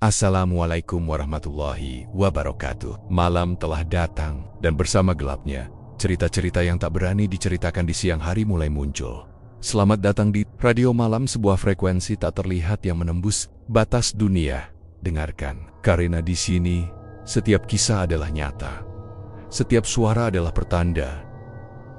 Assalamualaikum warahmatullahi wabarakatuh. Malam telah datang, dan bersama gelapnya, cerita-cerita yang tak berani diceritakan di siang hari mulai muncul. Selamat datang di Radio Malam, sebuah frekuensi tak terlihat yang menembus batas dunia. Dengarkan, karena di sini, setiap kisah adalah nyata. Setiap suara adalah pertanda.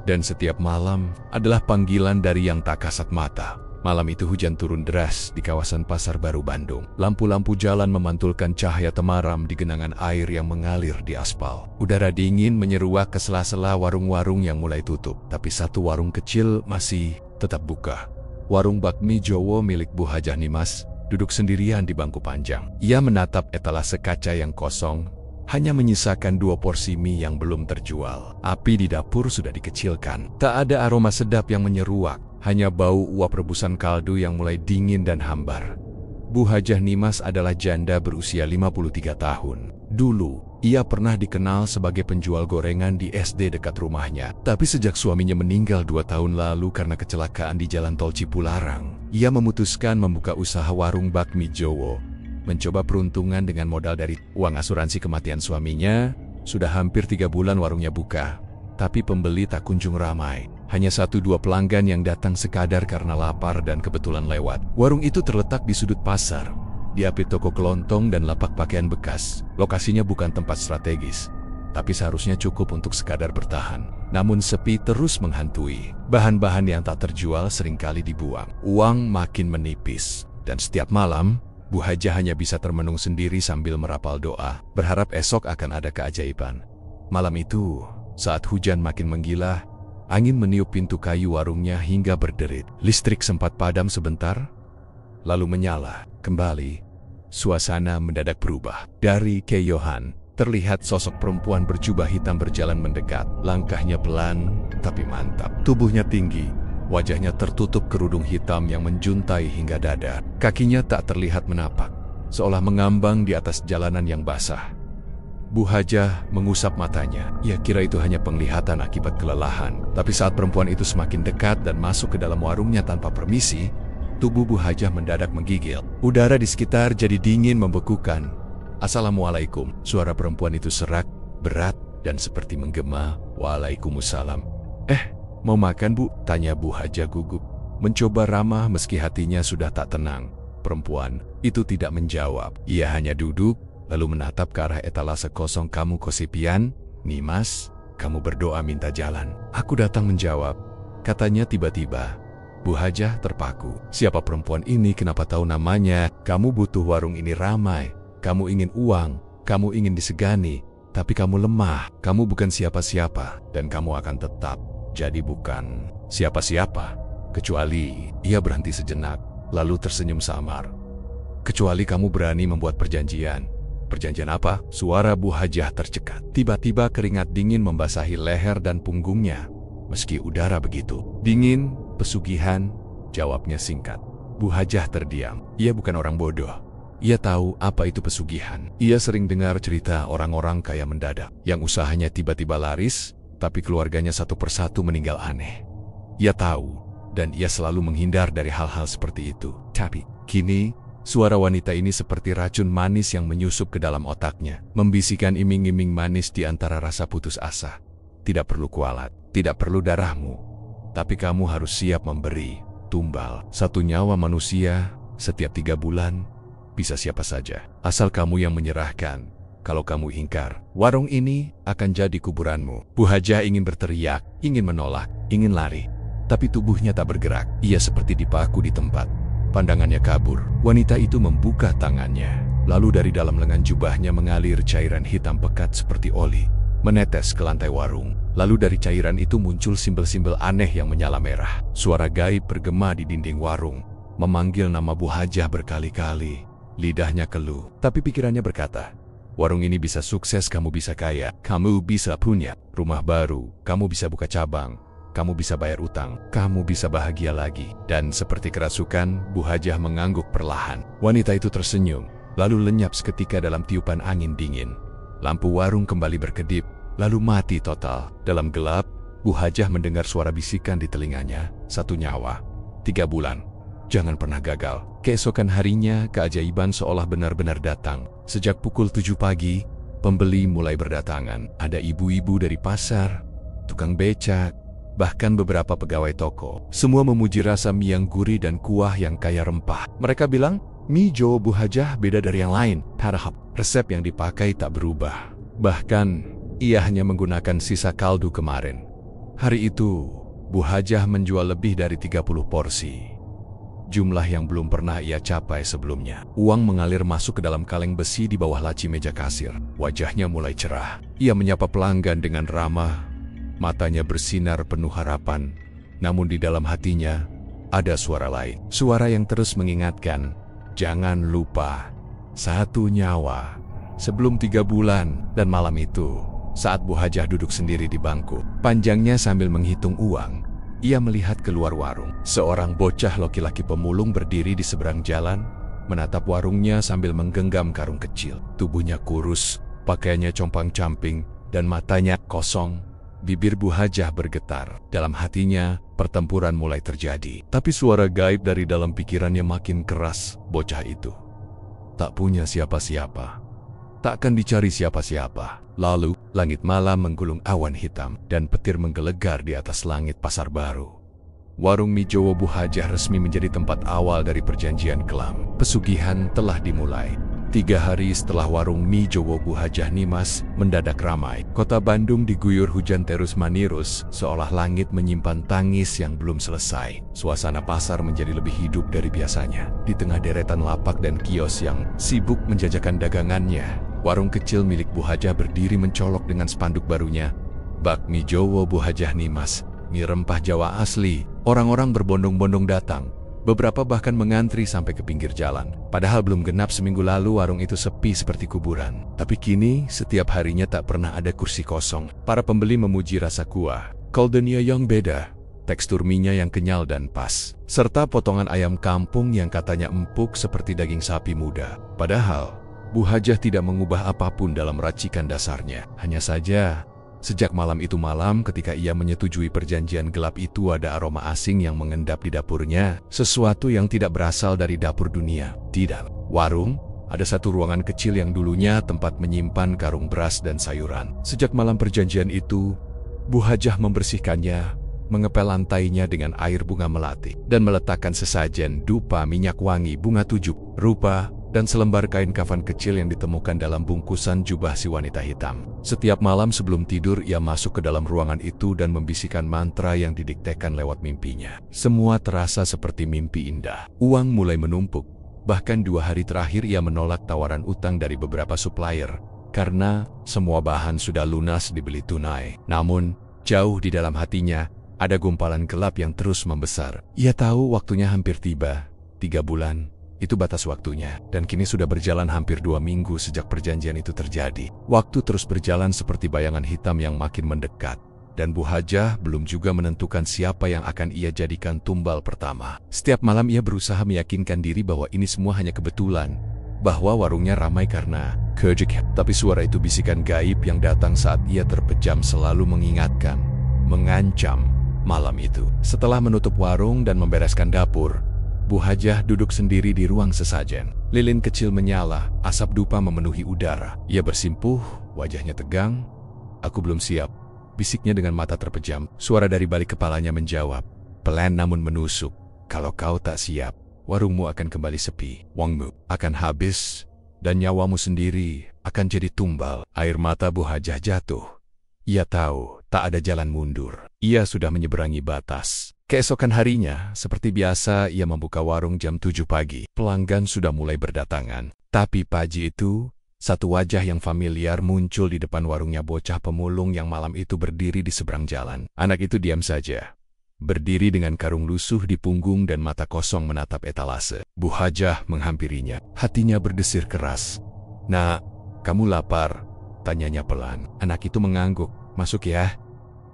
Dan setiap malam adalah panggilan dari yang tak kasat mata. Malam itu hujan turun deras di kawasan Pasar Baru, Bandung. Lampu-lampu jalan memantulkan cahaya temaram di genangan air yang mengalir di aspal. Udara dingin menyeruak ke sela-sela warung-warung yang mulai tutup. Tapi satu warung kecil masih tetap buka. Warung bakmi Jowo milik Bu Hajah Nimas duduk sendirian di bangku panjang. Ia menatap etalase kaca yang kosong, hanya menyisakan 2 porsi mie yang belum terjual. Api di dapur sudah dikecilkan. Tak ada aroma sedap yang menyeruak. Hanya bau uap rebusan kaldu yang mulai dingin dan hambar. Bu Hajah Nimas adalah janda berusia 53 tahun. Dulu, ia pernah dikenal sebagai penjual gorengan di SD dekat rumahnya. Tapi sejak suaminya meninggal 2 tahun lalu karena kecelakaan di Jalan Tol Cipularang, ia memutuskan membuka usaha warung bakmi Jowo. Mencoba peruntungan dengan modal dari uang asuransi kematian suaminya. Sudah hampir 3 bulan warungnya buka, tapi pembeli tak kunjung ramai. Hanya 1-2 pelanggan yang datang sekadar karena lapar dan kebetulan lewat. Warung itu terletak di sudut pasar, diapit toko kelontong dan lapak pakaian bekas. Lokasinya bukan tempat strategis, tapi seharusnya cukup untuk sekadar bertahan. Namun sepi terus menghantui. Bahan-bahan yang tak terjual seringkali dibuang. Uang makin menipis, dan setiap malam, Bu Hajah hanya bisa termenung sendiri sambil merapal doa, berharap esok akan ada keajaiban. Malam itu, saat hujan makin menggila, angin meniup pintu kayu warungnya hingga berderit. Listrik sempat padam sebentar, lalu menyala kembali. Suasana mendadak berubah. Dari keyohan, terlihat sosok perempuan berjubah hitam berjalan mendekat. Langkahnya pelan, tapi mantap. Tubuhnya tinggi, wajahnya tertutup kerudung hitam yang menjuntai hingga dada. Kakinya tak terlihat menapak, seolah mengambang di atas jalanan yang basah. Bu Hajah mengusap matanya. Ia kira itu hanya penglihatan akibat kelelahan. Tapi saat perempuan itu semakin dekat dan masuk ke dalam warungnya tanpa permisi, tubuh Bu Hajah mendadak menggigil. Udara di sekitar jadi dingin membekukan. Assalamualaikum. Suara perempuan itu serak, berat, dan seperti menggema. Waalaikumsalam. Mau makan, Bu? Tanya Bu Hajah gugup. Mencoba ramah meski hatinya sudah tak tenang. Perempuan itu tidak menjawab. Ia hanya duduk, lalu menatap ke arah etalase kosong. Kamu Kosipian? Nimas, kamu berdoa minta jalan. Aku datang menjawab, katanya tiba-tiba. Bu Hajah terpaku. Siapa perempuan ini? Kenapa tahu namanya? Kamu butuh warung ini ramai. Kamu ingin uang. Kamu ingin disegani. Tapi kamu lemah. Kamu bukan siapa-siapa. Dan kamu akan tetap jadi bukan siapa-siapa. Kecuali, ia berhenti sejenak, lalu tersenyum samar. Kecuali kamu berani membuat perjanjian. Perjanjian apa? Suara Bu Hajah tercekat. Tiba-tiba keringat dingin membasahi leher dan punggungnya. Meski udara begitu dingin, pesugihan, jawabnya singkat. Bu Hajah terdiam. Ia bukan orang bodoh. Ia tahu apa itu pesugihan. Ia sering dengar cerita orang-orang kaya mendadak, yang usahanya tiba-tiba laris, tapi keluarganya satu persatu meninggal aneh. Ia tahu, dan ia selalu menghindar dari hal-hal seperti itu. Tapi kini, suara wanita ini seperti racun manis yang menyusup ke dalam otaknya, membisikkan iming-iming manis di antara rasa putus asa. Tidak perlu kualat, tidak perlu darahmu, tapi kamu harus siap memberi tumbal. 1 nyawa manusia setiap 3 bulan, bisa siapa saja. Asal kamu yang menyerahkan. Kalau kamu ingkar, warung ini akan jadi kuburanmu. Bu Hajah ingin berteriak, ingin menolak, ingin lari, tapi tubuhnya tak bergerak. Ia seperti dipaku di tempat. Pandangannya kabur. Wanita itu membuka tangannya. Lalu dari dalam lengan jubahnya mengalir cairan hitam pekat seperti oli, menetes ke lantai warung. Lalu dari cairan itu muncul simbol-simbol aneh yang menyala merah. Suara gaib bergema di dinding warung, memanggil nama Bu Hajah berkali-kali. Lidahnya keluh, tapi pikirannya berkata, warung ini bisa sukses, kamu bisa kaya, kamu bisa punya rumah baru, kamu bisa buka cabang, kamu bisa bayar utang, kamu bisa bahagia lagi. Dan seperti kerasukan, Bu Hajah mengangguk perlahan. Wanita itu tersenyum, lalu lenyap seketika dalam tiupan angin dingin. Lampu warung kembali berkedip, lalu mati total. Dalam gelap, Bu Hajah mendengar suara bisikan di telinganya. 1 nyawa, 3 bulan. jangan pernah gagal. Keesokan harinya, keajaiban seolah benar-benar datang. Sejak pukul 7 pagi, pembeli mulai berdatangan. Ada ibu-ibu dari pasar, tukang becak, bahkan beberapa pegawai toko. Semua memuji rasa mie yang gurih dan kuah yang kaya rempah. Mereka bilang, mie Jawa Bu Hajah beda dari yang lain. Harap resep yang dipakai tak berubah. Bahkan, ia hanya menggunakan sisa kaldu kemarin. Hari itu, Bu Hajah menjual lebih dari 30 porsi. Jumlah yang belum pernah ia capai sebelumnya. Uang mengalir masuk ke dalam kaleng besi di bawah laci meja kasir. Wajahnya mulai cerah. Ia menyapa pelanggan dengan ramah. Matanya bersinar penuh harapan. Namun di dalam hatinya, ada suara lain. Suara yang terus mengingatkan, jangan lupa, 1 nyawa. Sebelum 3 bulan dan malam itu, saat Bu Hajah duduk sendiri di bangku, panjangnya sambil menghitung uang, ia melihat keluar warung. Seorang bocah laki-laki pemulung berdiri di seberang jalan, menatap warungnya sambil menggenggam karung kecil. Tubuhnya kurus, pakaiannya compang-camping, dan matanya kosong. Bibir Bu Hajah bergetar. Dalam hatinya, pertempuran mulai terjadi. Tapi suara gaib dari dalam pikirannya makin keras. Bocah itu tak punya siapa-siapa. Tak akan dicari siapa-siapa. Lalu, langit malam menggulung awan hitam dan petir menggelegar di atas langit pasar baru. Warung mie Jawa Bu Hajah resmi menjadi tempat awal dari perjanjian kelam. Pesugihan telah dimulai. 3 hari setelah warung mie Jawa Bu Hajah Nimas mendadak ramai, kota Bandung diguyur hujan terus-menerus, seolah langit menyimpan tangis yang belum selesai. Suasana pasar menjadi lebih hidup dari biasanya. Di tengah deretan lapak dan kios yang sibuk menjajakan dagangannya, warung kecil milik Bu Hajah berdiri mencolok dengan spanduk barunya, bakmi Jawa Bu Hajah Nimas, mie rempah Jawa asli. Orang-orang berbondong-bondong datang. Beberapa bahkan mengantri sampai ke pinggir jalan. Padahal belum genap seminggu lalu warung itu sepi seperti kuburan. Tapi kini setiap harinya tak pernah ada kursi kosong. Para pembeli memuji rasa kuah, kaldunya yang beda, tekstur mie-nya yang kenyal dan pas, serta potongan ayam kampung yang katanya empuk seperti daging sapi muda. Padahal Bu Hajah tidak mengubah apapun dalam racikan dasarnya. Hanya saja, sejak malam itu malam ketika ia menyetujui perjanjian gelap itu, ada aroma asing yang mengendap di dapurnya. Sesuatu yang tidak berasal dari dapur dunia. Tidak. Warung, ada satu ruangan kecil yang dulunya tempat menyimpan karung beras dan sayuran. Sejak malam perjanjian itu, Bu Hajah membersihkannya, mengepel lantainya dengan air bunga melati, dan meletakkan sesajen dupa minyak wangi bunga 7 rupa, dan selembar kain kafan kecil yang ditemukan dalam bungkusan jubah si wanita hitam. Setiap malam sebelum tidur, ia masuk ke dalam ruangan itu dan membisikkan mantra yang didiktekan lewat mimpinya. Semua terasa seperti mimpi indah. Uang mulai menumpuk. Bahkan 2 hari terakhir ia menolak tawaran utang dari beberapa supplier, karena semua bahan sudah lunas dibeli tunai. Namun, jauh di dalam hatinya, ada gumpalan gelap yang terus membesar. Ia tahu waktunya hampir tiba. 3 bulan. Itu batas waktunya, dan kini sudah berjalan hampir 2 minggu sejak perjanjian itu terjadi. Waktu terus berjalan seperti bayangan hitam yang makin mendekat, dan Bu Hajah belum juga menentukan siapa yang akan ia jadikan tumbal pertama. Setiap malam ia berusaha meyakinkan diri bahwa ini semua hanya kebetulan, bahwa warungnya ramai karena kejek. Tapi suara itu bisikan gaib yang datang saat ia terpejam selalu mengingatkan, mengancam malam itu. Setelah menutup warung dan membereskan dapur, Bu Hajah duduk sendiri di ruang sesajen. Lilin kecil menyala, asap dupa memenuhi udara. Ia bersimpuh, wajahnya tegang. "Aku belum siap," bisiknya dengan mata terpejam. Suara dari balik kepalanya menjawab, pelan namun menusuk, "Kalau kau tak siap, warungmu akan kembali sepi. Uangmu akan habis, dan nyawamu sendiri akan jadi tumbal." Air mata Bu Hajah jatuh. Ia tahu tak ada jalan mundur. Ia sudah menyeberangi batas. Keesokan harinya, seperti biasa, ia membuka warung jam 7 pagi. Pelanggan sudah mulai berdatangan. Tapi pagi itu, satu wajah yang familiar muncul di depan warungnya bocah pemulung yang malam itu berdiri di seberang jalan. Anak itu diam saja, berdiri dengan karung lusuh di punggung dan mata kosong menatap etalase. Bu Hajah menghampirinya. Hatinya berdesir keras. "Nak, kamu lapar?" tanyanya pelan. Anak itu mengangguk. "Masuk ya.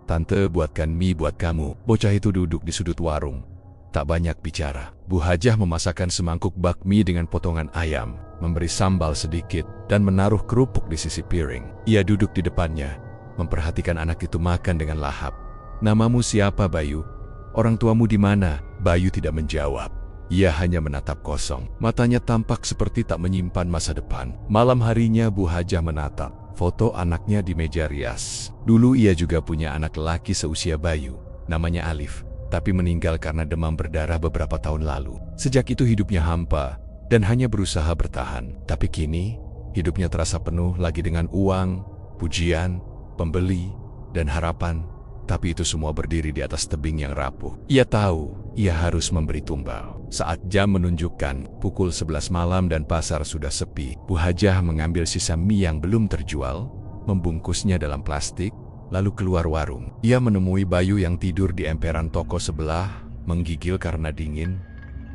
Tante buatkan mie buat kamu." Bocah itu duduk di sudut warung, tak banyak bicara. Bu Hajah memasakkan semangkuk bakmi dengan potongan ayam, memberi sambal sedikit, dan menaruh kerupuk di sisi piring. Ia duduk di depannya, memperhatikan anak itu makan dengan lahap. "Namamu siapa, Bayu? Orang tuamu di mana?" Bayu tidak menjawab. Ia hanya menatap kosong. Matanya tampak seperti tak menyimpan masa depan. Malam harinya Bu Hajah menatap foto anaknya di meja rias. Dulu ia juga punya anak lelaki seusia Bayu, namanya Alif, tapi meninggal karena demam berdarah beberapa tahun lalu. Sejak itu hidupnya hampa dan hanya berusaha bertahan. Tapi kini, hidupnya terasa penuh lagi dengan uang, pujian, pembeli, dan harapan. Tapi itu semua berdiri di atas tebing yang rapuh. Ia tahu, ia harus memberi tumbal. Saat jam menunjukkan pukul 11 malam dan pasar sudah sepi, Bu Hajah mengambil sisa mie yang belum terjual, membungkusnya dalam plastik, lalu keluar warung. Ia menemui Bayu yang tidur di emperan toko sebelah, menggigil karena dingin.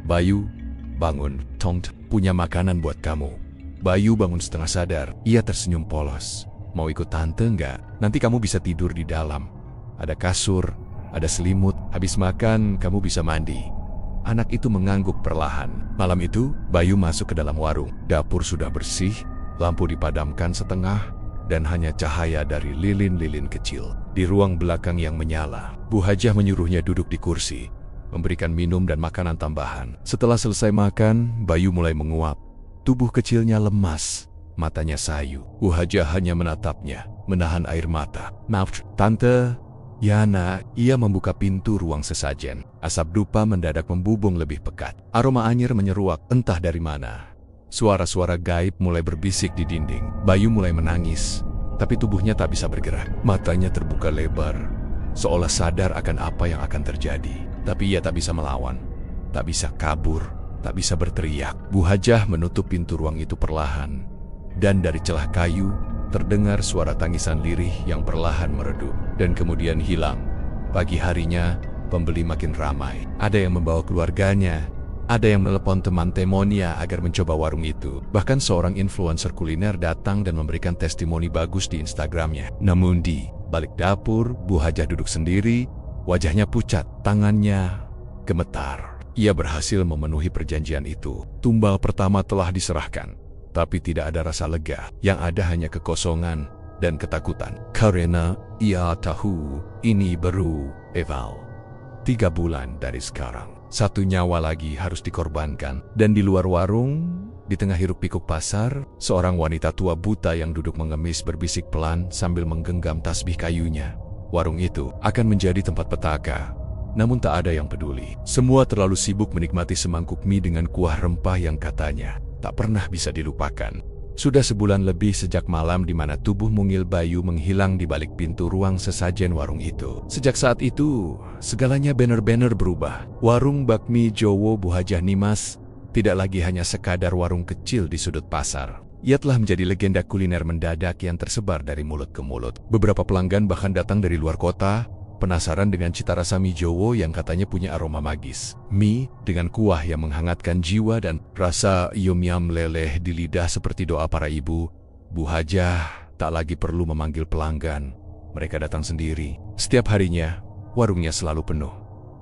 "Bayu, bangun, Tong, punya makanan buat kamu." Bayu bangun setengah sadar. Ia tersenyum polos. "Mau ikut tante nggak? Nanti kamu bisa tidur di dalam. Ada kasur, ada selimut. Habis makan, kamu bisa mandi." Anak itu mengangguk perlahan. Malam itu, Bayu masuk ke dalam warung. Dapur sudah bersih, lampu dipadamkan setengah, dan hanya cahaya dari lilin-lilin kecil. Di ruang belakang yang menyala, Bu Hajah menyuruhnya duduk di kursi, memberikan minum dan makanan tambahan. Setelah selesai makan, Bayu mulai menguap. Tubuh kecilnya lemas, matanya sayu. Bu Hajah hanya menatapnya, menahan air mata. "Maaf, Tante." "Ya nak." Ia membuka pintu ruang sesajen. Asap dupa mendadak membubung lebih pekat. Aroma anyir menyeruak entah dari mana. Suara-suara gaib mulai berbisik di dinding. Bayu mulai menangis, tapi tubuhnya tak bisa bergerak. Matanya terbuka lebar, seolah sadar akan apa yang akan terjadi. Tapi ia tak bisa melawan, tak bisa kabur, tak bisa berteriak. Bu Hajah menutup pintu ruang itu perlahan, dan dari celah kayu terdengar suara tangisan lirih yang perlahan meredup dan kemudian hilang. Pagi harinya, pembeli makin ramai. Ada yang membawa keluarganya, ada yang menelepon teman temonia agar mencoba warung itu. Bahkan seorang influencer kuliner datang dan memberikan testimoni bagus di Instagramnya. Namun di balik dapur, Bu Hajah duduk sendiri, wajahnya pucat, tangannya gemetar. Ia berhasil memenuhi perjanjian itu. Tumbal pertama telah diserahkan, tapi tidak ada rasa lega. Yang ada hanya kekosongan dan ketakutan. Karena ia tahu ini baru eval. 3 bulan dari sekarang. 1 nyawa lagi harus dikorbankan. Dan di luar warung, di tengah hiruk pikuk pasar, seorang wanita tua buta yang duduk mengemis berbisik pelan sambil menggenggam tasbih kayunya. Warung itu akan menjadi tempat petaka. Namun tak ada yang peduli. Semua terlalu sibuk menikmati semangkuk mie dengan kuah rempah yang katanya tak pernah bisa dilupakan. Sudah sebulan lebih sejak malam di mana tubuh mungil Bayu menghilang di balik pintu ruang sesajen warung itu. Sejak saat itu, segalanya benar-benar berubah. Warung bakmi Jowo Bu Hajah Nimas tidak lagi hanya sekadar warung kecil di sudut pasar. Ia telah menjadi legenda kuliner mendadak yang tersebar dari mulut ke mulut. Beberapa pelanggan bahkan datang dari luar kota, penasaran dengan cita rasa mie Jowo yang katanya punya aroma magis. Mie dengan kuah yang menghangatkan jiwa dan rasa yum-yum leleh di lidah seperti doa para ibu. Bu Hajah tak lagi perlu memanggil pelanggan. Mereka datang sendiri. Setiap harinya, warungnya selalu penuh.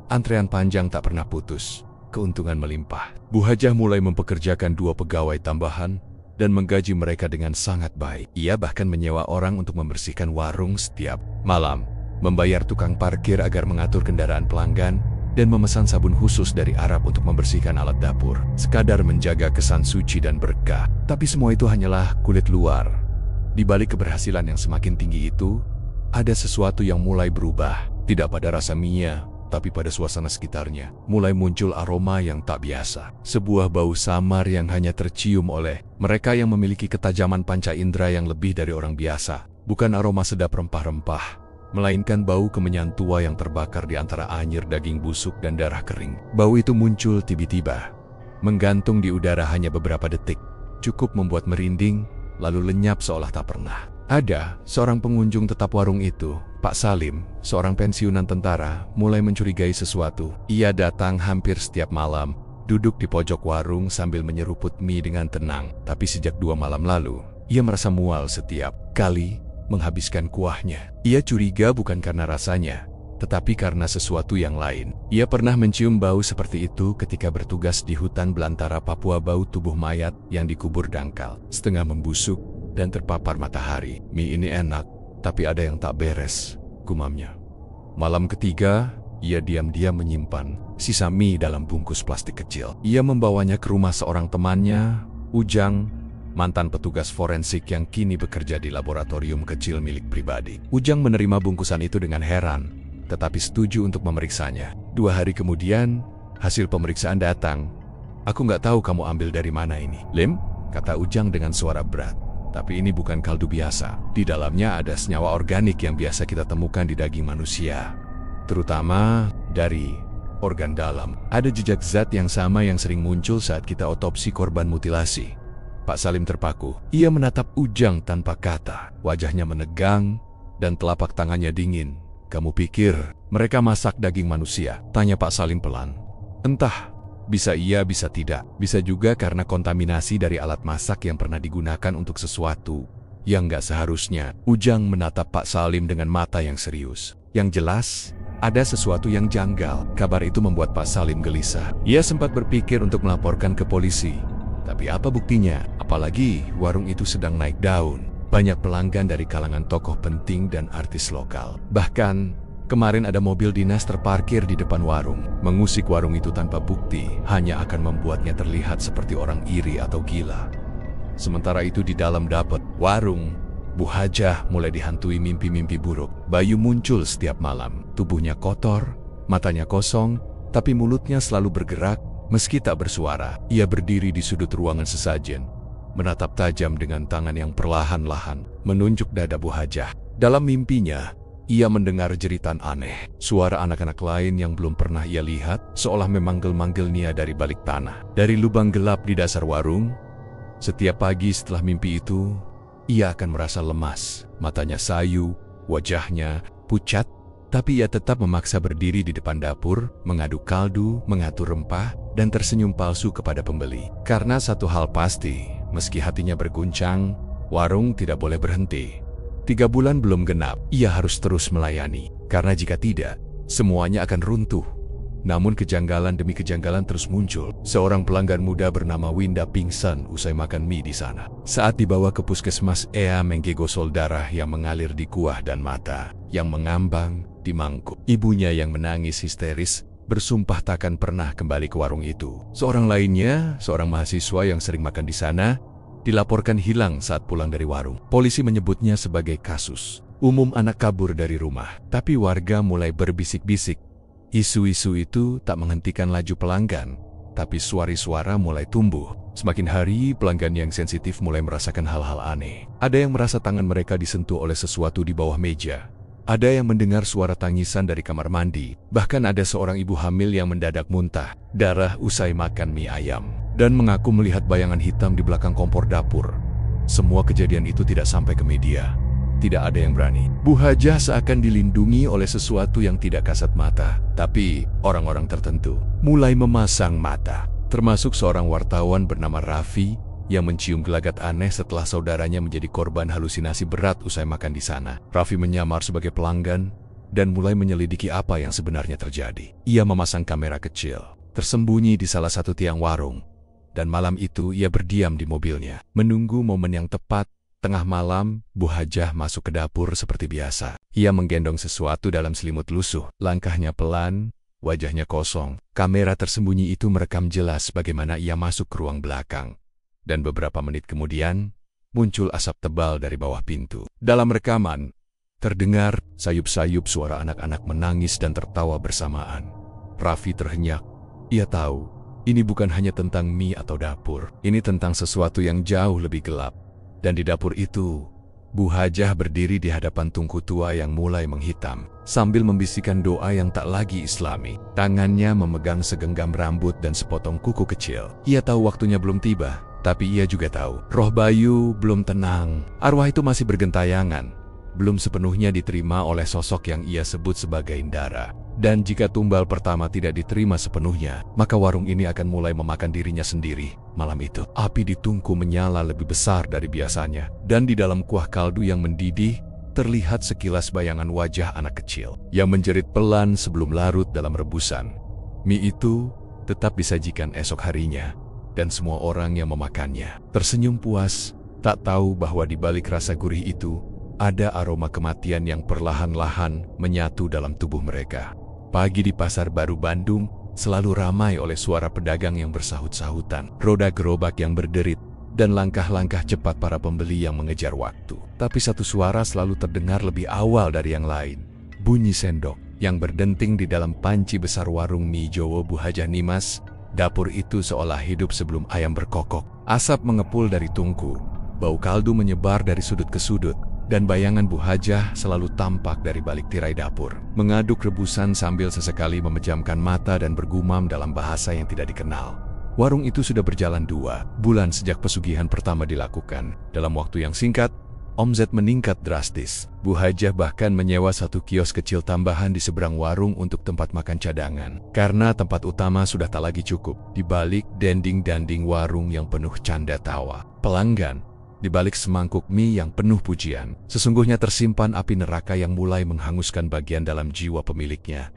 Antrean panjang tak pernah putus. Keuntungan melimpah. Bu Hajah mulai mempekerjakan 2 pegawai tambahan dan menggaji mereka dengan sangat baik. Ia bahkan menyewa orang untuk membersihkan warung setiap malam, membayar tukang parkir agar mengatur kendaraan pelanggan, dan memesan sabun khusus dari Arab untuk membersihkan alat dapur. Sekadar menjaga kesan suci dan berkah. Tapi semua itu hanyalah kulit luar. Di balik keberhasilan yang semakin tinggi itu, ada sesuatu yang mulai berubah. Tidak pada rasa mie, tapi pada suasana sekitarnya. Mulai muncul aroma yang tak biasa. Sebuah bau samar yang hanya tercium oleh mereka yang memiliki ketajaman panca indera yang lebih dari orang biasa. Bukan aroma sedap rempah-rempah, melainkan bau kemenyan tua yang terbakar di antara anyir daging busuk dan darah kering. Bau itu muncul tiba-tiba, menggantung di udara hanya beberapa detik, cukup membuat merinding, lalu lenyap seolah tak pernah. Ada seorang pengunjung tetap warung itu, Pak Salim, seorang pensiunan tentara, mulai mencurigai sesuatu. Ia datang hampir setiap malam, duduk di pojok warung sambil menyeruput mie dengan tenang. Tapi sejak 2 malam lalu, ia merasa mual setiap kali menghabiskan kuahnya. Ia curiga bukan karena rasanya, tetapi karena sesuatu yang lain. Ia pernah mencium bau seperti itu ketika bertugas di hutan belantara Papua. Bau tubuh mayat yang dikubur dangkal, setengah membusuk dan terpapar matahari. Mie ini enak, tapi ada yang tak beres, gumamnya. Malam ketiga, ia diam-diam menyimpan sisa mie dalam bungkus plastik kecil. Ia membawanya ke rumah seorang temannya, Ujang, mantan petugas forensik yang kini bekerja di laboratorium kecil milik pribadi. Ujang menerima bungkusan itu dengan heran, tetapi setuju untuk memeriksanya. 2 hari kemudian, hasil pemeriksaan datang. "Aku nggak tahu kamu ambil dari mana ini, Lim," kata Ujang dengan suara berat. "Tapi ini bukan kaldu biasa. Di dalamnya ada senyawa organik yang biasa kita temukan di daging manusia, terutama dari organ dalam. Ada jejak zat yang sama yang sering muncul saat kita otopsi korban mutilasi." Pak Salim terpaku. Ia menatap Ujang tanpa kata. Wajahnya menegang dan telapak tangannya dingin. "Kamu pikir mereka masak daging manusia?" tanya Pak Salim pelan. "Entah. Bisa iya, bisa tidak. Bisa juga karena kontaminasi dari alat masak yang pernah digunakan untuk sesuatu yang nggak seharusnya." Ujang menatap Pak Salim dengan mata yang serius. Yang jelas, ada sesuatu yang janggal. Kabar itu membuat Pak Salim gelisah. Ia sempat berpikir untuk melaporkan ke polisi. Tapi apa buktinya? Apalagi warung itu sedang naik daun. Banyak pelanggan dari kalangan tokoh penting dan artis lokal. Bahkan, kemarin ada mobil dinas terparkir di depan warung. Mengusik warung itu tanpa bukti hanya akan membuatnya terlihat seperti orang iri atau gila. Sementara itu di dalam dapur warung, Bu Hajah mulai dihantui mimpi-mimpi buruk. Bayu muncul setiap malam. Tubuhnya kotor, matanya kosong, tapi mulutnya selalu bergerak meski tak bersuara. Ia berdiri di sudut ruangan sesajen, menatap tajam dengan tangan yang perlahan-lahan menunjuk dada Bu Hajah. Dalam mimpinya, ia mendengar jeritan aneh, suara anak-anak lain yang belum pernah ia lihat, seolah memanggil-manggil Nia dari balik tanah. Dari lubang gelap di dasar warung, setiap pagi setelah mimpi itu, ia akan merasa lemas, matanya sayu, wajahnya pucat, tapi ia tetap memaksa berdiri di depan dapur, mengaduk kaldu, mengatur rempah, dan tersenyum palsu kepada pembeli. Karena satu hal pasti, meski hatinya berguncang, warung tidak boleh berhenti. 3 bulan belum genap, ia harus terus melayani. Karena jika tidak, semuanya akan runtuh. Namun kejanggalan demi kejanggalan terus muncul. Seorang pelanggan muda bernama Winda pingsan usai makan mie di sana. Saat dibawa ke puskesmas, ia menggigosol darah yang mengalir di kuah dan mata, yang mengambang di mangkuk. Ibunya yang menangis histeris bersumpah takkan pernah kembali ke warung itu. Seorang lainnya, seorang mahasiswa yang sering makan di sana, dilaporkan hilang saat pulang dari warung. Polisi menyebutnya sebagai kasus umum anak kabur dari rumah. Tapi warga mulai berbisik-bisik. Isu-isu itu tak menghentikan laju pelanggan, tapi suara mulai tumbuh. Semakin hari, pelanggan yang sensitif mulai merasakan hal-hal aneh. Ada yang merasa tangan mereka disentuh oleh sesuatu di bawah meja. Ada yang mendengar suara tangisan dari kamar mandi. Bahkan ada seorang ibu hamil yang mendadak muntah darah usai makan mie ayam, dan mengaku melihat bayangan hitam di belakang kompor dapur. Semua kejadian itu tidak sampai ke media. Tidak ada yang berani. Bu Hajah seakan dilindungi oleh sesuatu yang tidak kasat mata. Tapi orang-orang tertentu mulai memasang mata. Termasuk seorang wartawan bernama Raffi yang mencium gelagat aneh setelah saudaranya menjadi korban halusinasi berat usai makan di sana. Raffi menyamar sebagai pelanggan dan mulai menyelidiki apa yang sebenarnya terjadi. Ia memasang kamera kecil, tersembunyi di salah satu tiang warung. Dan malam itu ia berdiam di mobilnya, menunggu momen yang tepat. Tengah malam, Bu Hajah masuk ke dapur seperti biasa. Ia menggendong sesuatu dalam selimut lusuh. Langkahnya pelan, wajahnya kosong. Kamera tersembunyi itu merekam jelas bagaimana ia masuk ke ruang belakang. Dan beberapa menit kemudian, muncul asap tebal dari bawah pintu. Dalam rekaman, terdengar sayup-sayup suara anak-anak menangis dan tertawa bersamaan. Raffi terhenyak. Ia tahu, ini bukan hanya tentang mie atau dapur. Ini tentang sesuatu yang jauh lebih gelap. Dan di dapur itu, Bu Hajah berdiri di hadapan tungku tua yang mulai menghitam, sambil membisikkan doa yang tak lagi islami. Tangannya memegang segenggam rambut dan sepotong kuku kecil. Ia tahu waktunya belum tiba, tapi ia juga tahu roh Bayu belum tenang. Arwah itu masih bergentayangan, belum sepenuhnya diterima oleh sosok yang ia sebut sebagai Indara. Dan jika tumbal pertama tidak diterima sepenuhnya, maka warung ini akan mulai memakan dirinya sendiri. Malam itu, api di tungku menyala lebih besar dari biasanya. Dan di dalam kuah kaldu yang mendidih, terlihat sekilas bayangan wajah anak kecil yang menjerit pelan sebelum larut dalam rebusan. Mie itu tetap disajikan esok harinya, dan semua orang yang memakannya tersenyum puas, tak tahu bahwa di balik rasa gurih itu, ada aroma kematian yang perlahan-lahan menyatu dalam tubuh mereka. Pagi di Pasar Baru Bandung selalu ramai oleh suara pedagang yang bersahut-sahutan, roda gerobak yang berderit, dan langkah-langkah cepat para pembeli yang mengejar waktu. Tapi satu suara selalu terdengar lebih awal dari yang lain. Bunyi sendok yang berdenting di dalam panci besar warung mie Jowo Bu Hajah Nimas. Dapur itu seolah hidup sebelum ayam berkokok. Asap mengepul dari tungku, bau kaldu menyebar dari sudut ke sudut, dan bayangan Bu Hajah selalu tampak dari balik tirai dapur, mengaduk rebusan sambil sesekali memejamkan mata dan bergumam dalam bahasa yang tidak dikenal. Warung itu sudah berjalan 2 bulan sejak pesugihan pertama dilakukan. Dalam waktu yang singkat, omset meningkat drastis. Bu Hajah bahkan menyewa 1 kios kecil tambahan di seberang warung untuk tempat makan cadangan. Karena tempat utama sudah tak lagi cukup. Di balik dending-danding warung yang penuh canda tawa pelanggan, di balik semangkuk mie yang penuh pujian, sesungguhnya tersimpan api neraka yang mulai menghanguskan bagian dalam jiwa pemiliknya.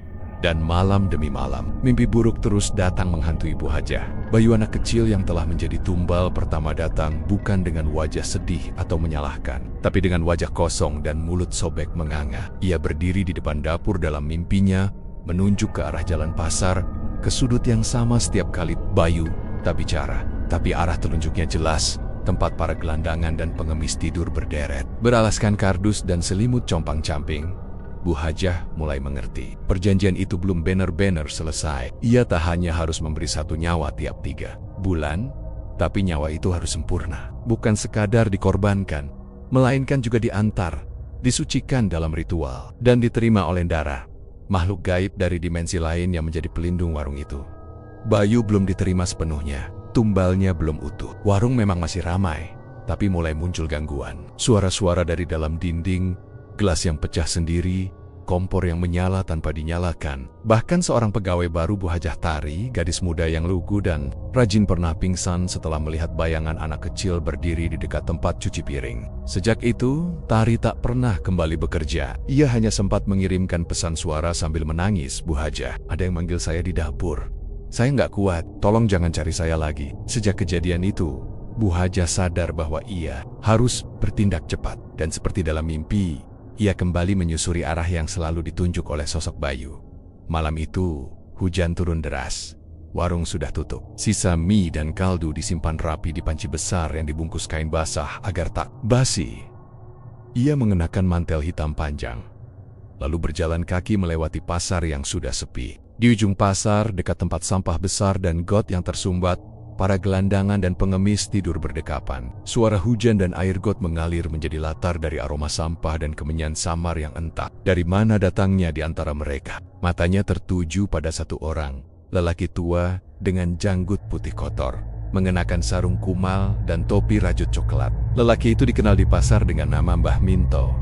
Dan malam demi malam, mimpi buruk terus datang menghantui Bu Hajah. Bayu anak kecil yang telah menjadi tumbal pertama datang bukan dengan wajah sedih atau menyalahkan, tapi dengan wajah kosong dan mulut sobek menganga. Ia berdiri di depan dapur dalam mimpinya, menunjuk ke arah jalan pasar, ke sudut yang sama setiap kali Bayu tak bicara, tapi arah telunjuknya jelas, tempat para gelandangan dan pengemis tidur berderet, beralaskan kardus dan selimut compang-camping. Bu Hajah mulai mengerti. Perjanjian itu belum benar-benar selesai. Ia tak hanya harus memberi 1 nyawa tiap 3 bulan, tapi nyawa itu harus sempurna. Bukan sekadar dikorbankan, melainkan juga diantar, disucikan dalam ritual, dan diterima oleh Ndara, makhluk gaib dari dimensi lain yang menjadi pelindung warung itu. Bayu belum diterima sepenuhnya. Tumbalnya belum utuh. Warung memang masih ramai, tapi mulai muncul gangguan. Suara-suara dari dalam dinding, gelas yang pecah sendiri, kompor yang menyala tanpa dinyalakan. Bahkan seorang pegawai baru Bu Hajah Tari, gadis muda yang lugu dan rajin, pernah pingsan setelah melihat bayangan anak kecil berdiri di dekat tempat cuci piring. Sejak itu, Tari tak pernah kembali bekerja. Ia hanya sempat mengirimkan pesan suara sambil menangis. Bu Hajah, ada yang manggil saya di dapur. Saya nggak kuat, tolong jangan cari saya lagi. Sejak kejadian itu, Bu Hajah sadar bahwa ia harus bertindak cepat. Dan seperti dalam mimpi, ia kembali menyusuri arah yang selalu ditunjuk oleh sosok Bayu. Malam itu, hujan turun deras. Warung sudah tutup. Sisa mie dan kaldu disimpan rapi di panci besar yang dibungkus kain basah agar tak basi. Ia mengenakan mantel hitam panjang, lalu berjalan kaki melewati pasar yang sudah sepi. Di ujung pasar, dekat tempat sampah besar dan got yang tersumbat, para gelandangan dan pengemis tidur berdekapan. Suara hujan dan air got mengalir menjadi latar dari aroma sampah dan kemenyan samar yang entah dari mana datangnya di antara mereka. Matanya tertuju pada satu orang, lelaki tua dengan janggut putih kotor, mengenakan sarung kumal dan topi rajut coklat. Lelaki itu dikenal di pasar dengan nama Mbah Minto.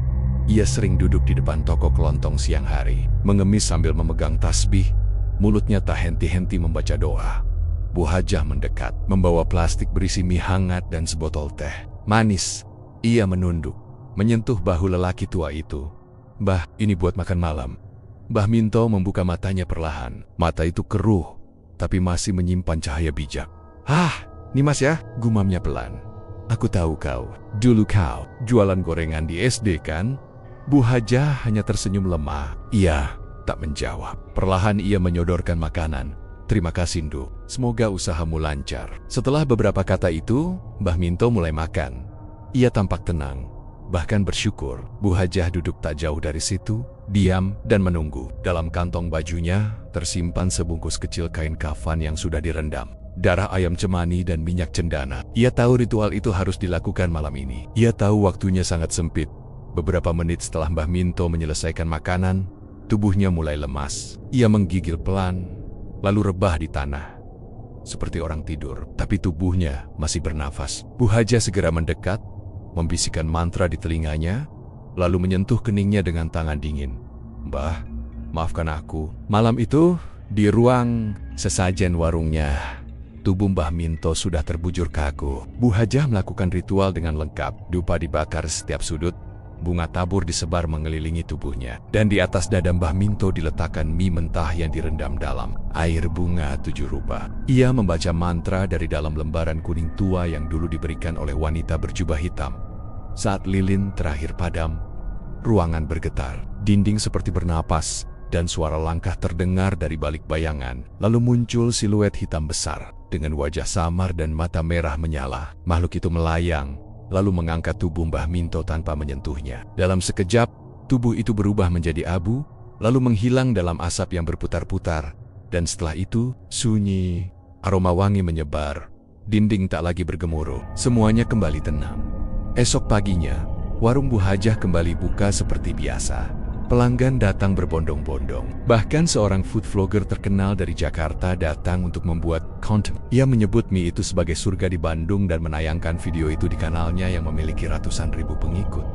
Ia sering duduk di depan toko kelontong siang hari, mengemis sambil memegang tasbih, mulutnya tak henti-henti membaca doa. Bu Hajah mendekat, membawa plastik berisi mie hangat dan sebotol teh manis. Ia menunduk, menyentuh bahu lelaki tua itu. "Mbah, ini buat makan malam." Mbah Minto membuka matanya perlahan. Mata itu keruh, tapi masih menyimpan cahaya bijak. "Ah, Nimas ya," gumamnya pelan. "Aku tahu kau. Dulu kau jualan gorengan di SD kan?" Bu Hajah hanya tersenyum lemah. Ia tak menjawab. Perlahan ia menyodorkan makanan. "Terima kasih, Nduk. Semoga usahamu lancar." Setelah beberapa kata itu, Mbah Minto mulai makan. Ia tampak tenang, bahkan bersyukur. Bu Hajah duduk tak jauh dari situ, diam dan menunggu. Dalam kantong bajunya tersimpan sebungkus kecil kain kafan yang sudah direndam darah ayam cemani dan minyak cendana. Ia tahu ritual itu harus dilakukan malam ini. Ia tahu waktunya sangat sempit. Beberapa menit setelah Mbah Minto menyelesaikan makanan, tubuhnya mulai lemas. Ia menggigil pelan, lalu rebah di tanah, seperti orang tidur, tapi tubuhnya masih bernafas. Bu Hajah segera mendekat, membisikkan mantra di telinganya, lalu menyentuh keningnya dengan tangan dingin. "Mbah, maafkan aku." Malam itu, di ruang sesajen warungnya, tubuh Mbah Minto sudah terbujur kaku. Bu Hajah melakukan ritual dengan lengkap. Dupa dibakar setiap sudut, bunga tabur disebar mengelilingi tubuhnya, dan di atas dada Mbah Minto diletakkan mie mentah yang direndam dalam air bunga 7 rupa. Ia membaca mantra dari dalam lembaran kuning tua yang dulu diberikan oleh wanita berjubah hitam. Saat lilin terakhir padam, ruangan bergetar. Dinding seperti bernapas, dan suara langkah terdengar dari balik bayangan. Lalu muncul siluet hitam besar, dengan wajah samar dan mata merah menyala. Makhluk itu melayang, lalu mengangkat tubuh Mbah Minto tanpa menyentuhnya. Dalam sekejap, tubuh itu berubah menjadi abu, lalu menghilang dalam asap yang berputar-putar. Dan setelah itu, sunyi, aroma wangi menyebar, dinding tak lagi bergemuruh, semuanya kembali tenang. Esok paginya, warung Bu Hajah kembali buka seperti biasa. Pelanggan datang berbondong-bondong. Bahkan seorang food vlogger terkenal dari Jakarta datang untuk membuat konten. Ia menyebut mie itu sebagai surga di Bandung dan menayangkan video itu di kanalnya yang memiliki ratusan ribu pengikut.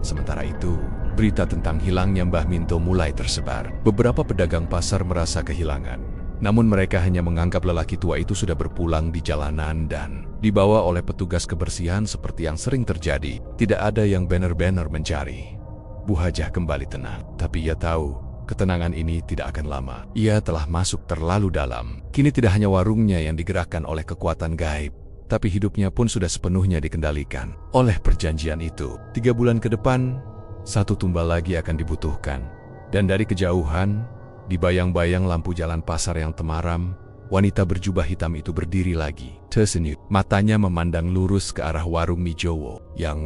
Sementara itu, berita tentang hilangnya Mbah Minto mulai tersebar. Beberapa pedagang pasar merasa kehilangan. Namun mereka hanya menganggap lelaki tua itu sudah berpulang di jalanan dan dibawa oleh petugas kebersihan seperti yang sering terjadi. Tidak ada yang banner-banner mencari. Bu Hajah kembali tenang, tapi ia tahu ketenangan ini tidak akan lama. Ia telah masuk terlalu dalam. Kini tidak hanya warungnya yang digerakkan oleh kekuatan gaib, tapi hidupnya pun sudah sepenuhnya dikendalikan oleh perjanjian itu. 3 bulan ke depan, 1 tumbal lagi akan dibutuhkan. Dan dari kejauhan, dibayang-bayang lampu jalan pasar yang temaram, wanita berjubah hitam itu berdiri lagi, tersenyum. Matanya memandang lurus ke arah warung mie Jowo yang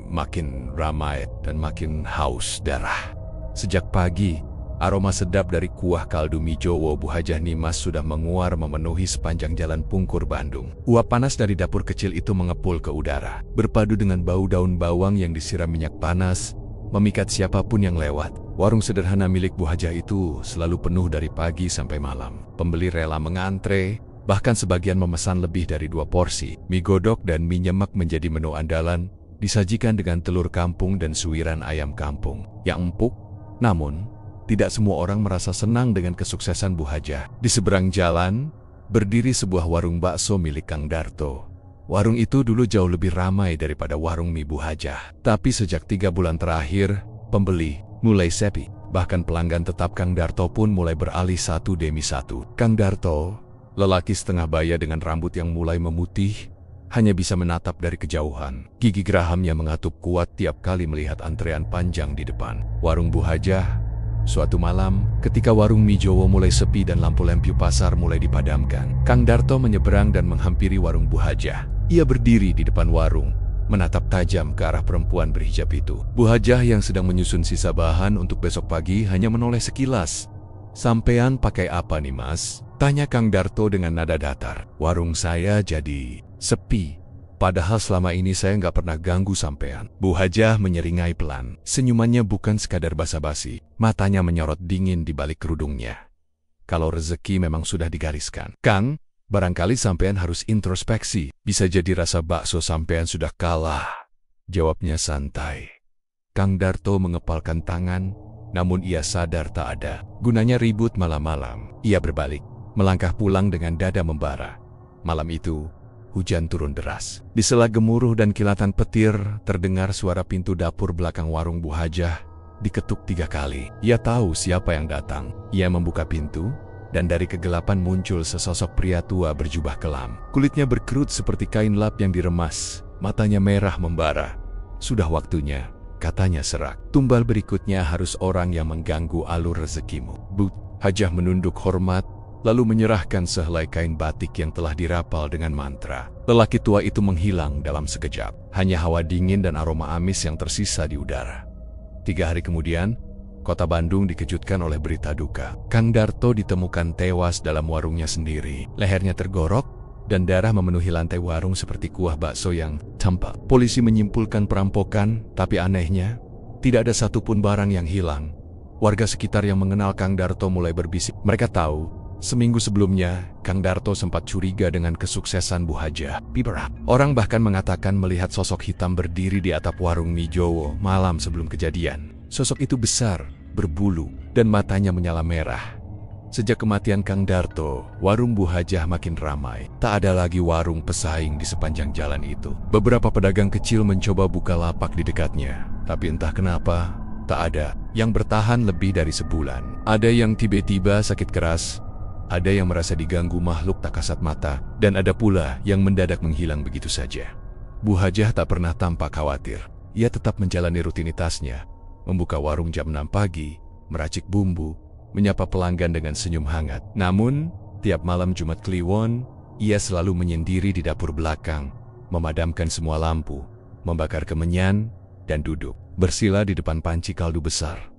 makin ramai dan makin haus darah. Sejak pagi, aroma sedap dari kuah kaldu mie Jowo Bu Hajah Nimas sudah menguar memenuhi sepanjang jalan Pungkur Bandung. Uap panas dari dapur kecil itu mengepul ke udara, berpadu dengan bau daun bawang yang disiram minyak panas, memikat siapapun yang lewat. Warung sederhana milik Bu Hajah itu selalu penuh dari pagi sampai malam. Pembeli rela mengantre, bahkan sebagian memesan lebih dari 2 porsi. Mie godok dan mie nyemek menjadi menu andalan, disajikan dengan telur kampung dan suiran ayam kampung yang empuk. Namun, tidak semua orang merasa senang dengan kesuksesan Bu Hajah. Di seberang jalan, berdiri sebuah warung bakso milik Kang Darto. Warung itu dulu jauh lebih ramai daripada warung mie Bu Hajah. Tapi sejak 3 bulan terakhir, pembeli mulai sepi. Bahkan pelanggan tetap Kang Darto pun mulai beralih satu demi satu. Kang Darto, lelaki setengah baya dengan rambut yang mulai memutih, hanya bisa menatap dari kejauhan. Gigi gerahamnya mengatup kuat tiap kali melihat antrean panjang di depan warung Bu Hajah. Suatu malam, ketika warung mie Jowo mulai sepi dan lampu-lampu pasar mulai dipadamkan, Kang Darto menyeberang dan menghampiri warung Bu Hajah. Ia berdiri di depan warung, menatap tajam ke arah perempuan berhijab itu. Bu Hajah yang sedang menyusun sisa bahan untuk besok pagi hanya menoleh sekilas. "Sampean pakai apa nih, Mas?" tanya Kang Darto dengan nada datar. "Warung saya jadi sepi. Padahal selama ini saya nggak pernah ganggu sampean." Bu Hajah menyeringai pelan. Senyumannya bukan sekadar basa-basi. Matanya menyorot dingin di balik kerudungnya. "Kalau rezeki memang sudah digariskan, Kang, barangkali sampean harus introspeksi. Bisa jadi rasa bakso sampean sudah kalah," jawabnya santai. Kang Darto mengepalkan tangan, namun ia sadar tak ada gunanya ribut malam-malam. Ia berbalik, melangkah pulang dengan dada membara. Malam itu, hujan turun deras. Di sela gemuruh dan kilatan petir, terdengar suara pintu dapur belakang warung Bu Hajah diketuk 3 kali. Ia tahu siapa yang datang. Ia membuka pintu, dan dari kegelapan muncul sesosok pria tua berjubah kelam. Kulitnya berkerut seperti kain lap yang diremas, matanya merah membara. "Sudah waktunya," katanya serak. "Tumbal berikutnya harus orang yang mengganggu alur rezekimu." Bu Hajah menunduk hormat, lalu menyerahkan sehelai kain batik yang telah dirapal dengan mantra. Lelaki tua itu menghilang dalam sekejap. Hanya hawa dingin dan aroma amis yang tersisa di udara. 3 hari kemudian, Kota Bandung dikejutkan oleh berita duka. Kang Darto ditemukan tewas dalam warungnya sendiri. Lehernya tergorok, dan darah memenuhi lantai warung seperti kuah bakso yang tampak. Polisi menyimpulkan perampokan, tapi anehnya, tidak ada satupun barang yang hilang. Warga sekitar yang mengenal Kang Darto mulai berbisik. Mereka tahu, seminggu sebelumnya, Kang Darto sempat curiga dengan kesuksesan Bu Hajah. Orang bahkan mengatakan melihat sosok hitam berdiri di atap warung mie Jowo malam sebelum kejadian. Sosok itu besar, berbulu, dan matanya menyala merah. Sejak kematian Kang Darto, warung Bu Hajah makin ramai. Tak ada lagi warung pesaing di sepanjang jalan itu. Beberapa pedagang kecil mencoba buka lapak di dekatnya, tapi entah kenapa, tak ada yang bertahan lebih dari sebulan. Ada yang tiba-tiba sakit keras, ada yang merasa diganggu makhluk tak kasat mata, dan ada pula yang mendadak menghilang begitu saja. Bu Hajah tak pernah tampak khawatir. Ia tetap menjalani rutinitasnya, membuka warung jam 6 pagi, meracik bumbu, menyapa pelanggan dengan senyum hangat. Namun, tiap malam Jumat Kliwon, ia selalu menyendiri di dapur belakang, memadamkan semua lampu, membakar kemenyan, dan duduk bersila di depan panci kaldu besar.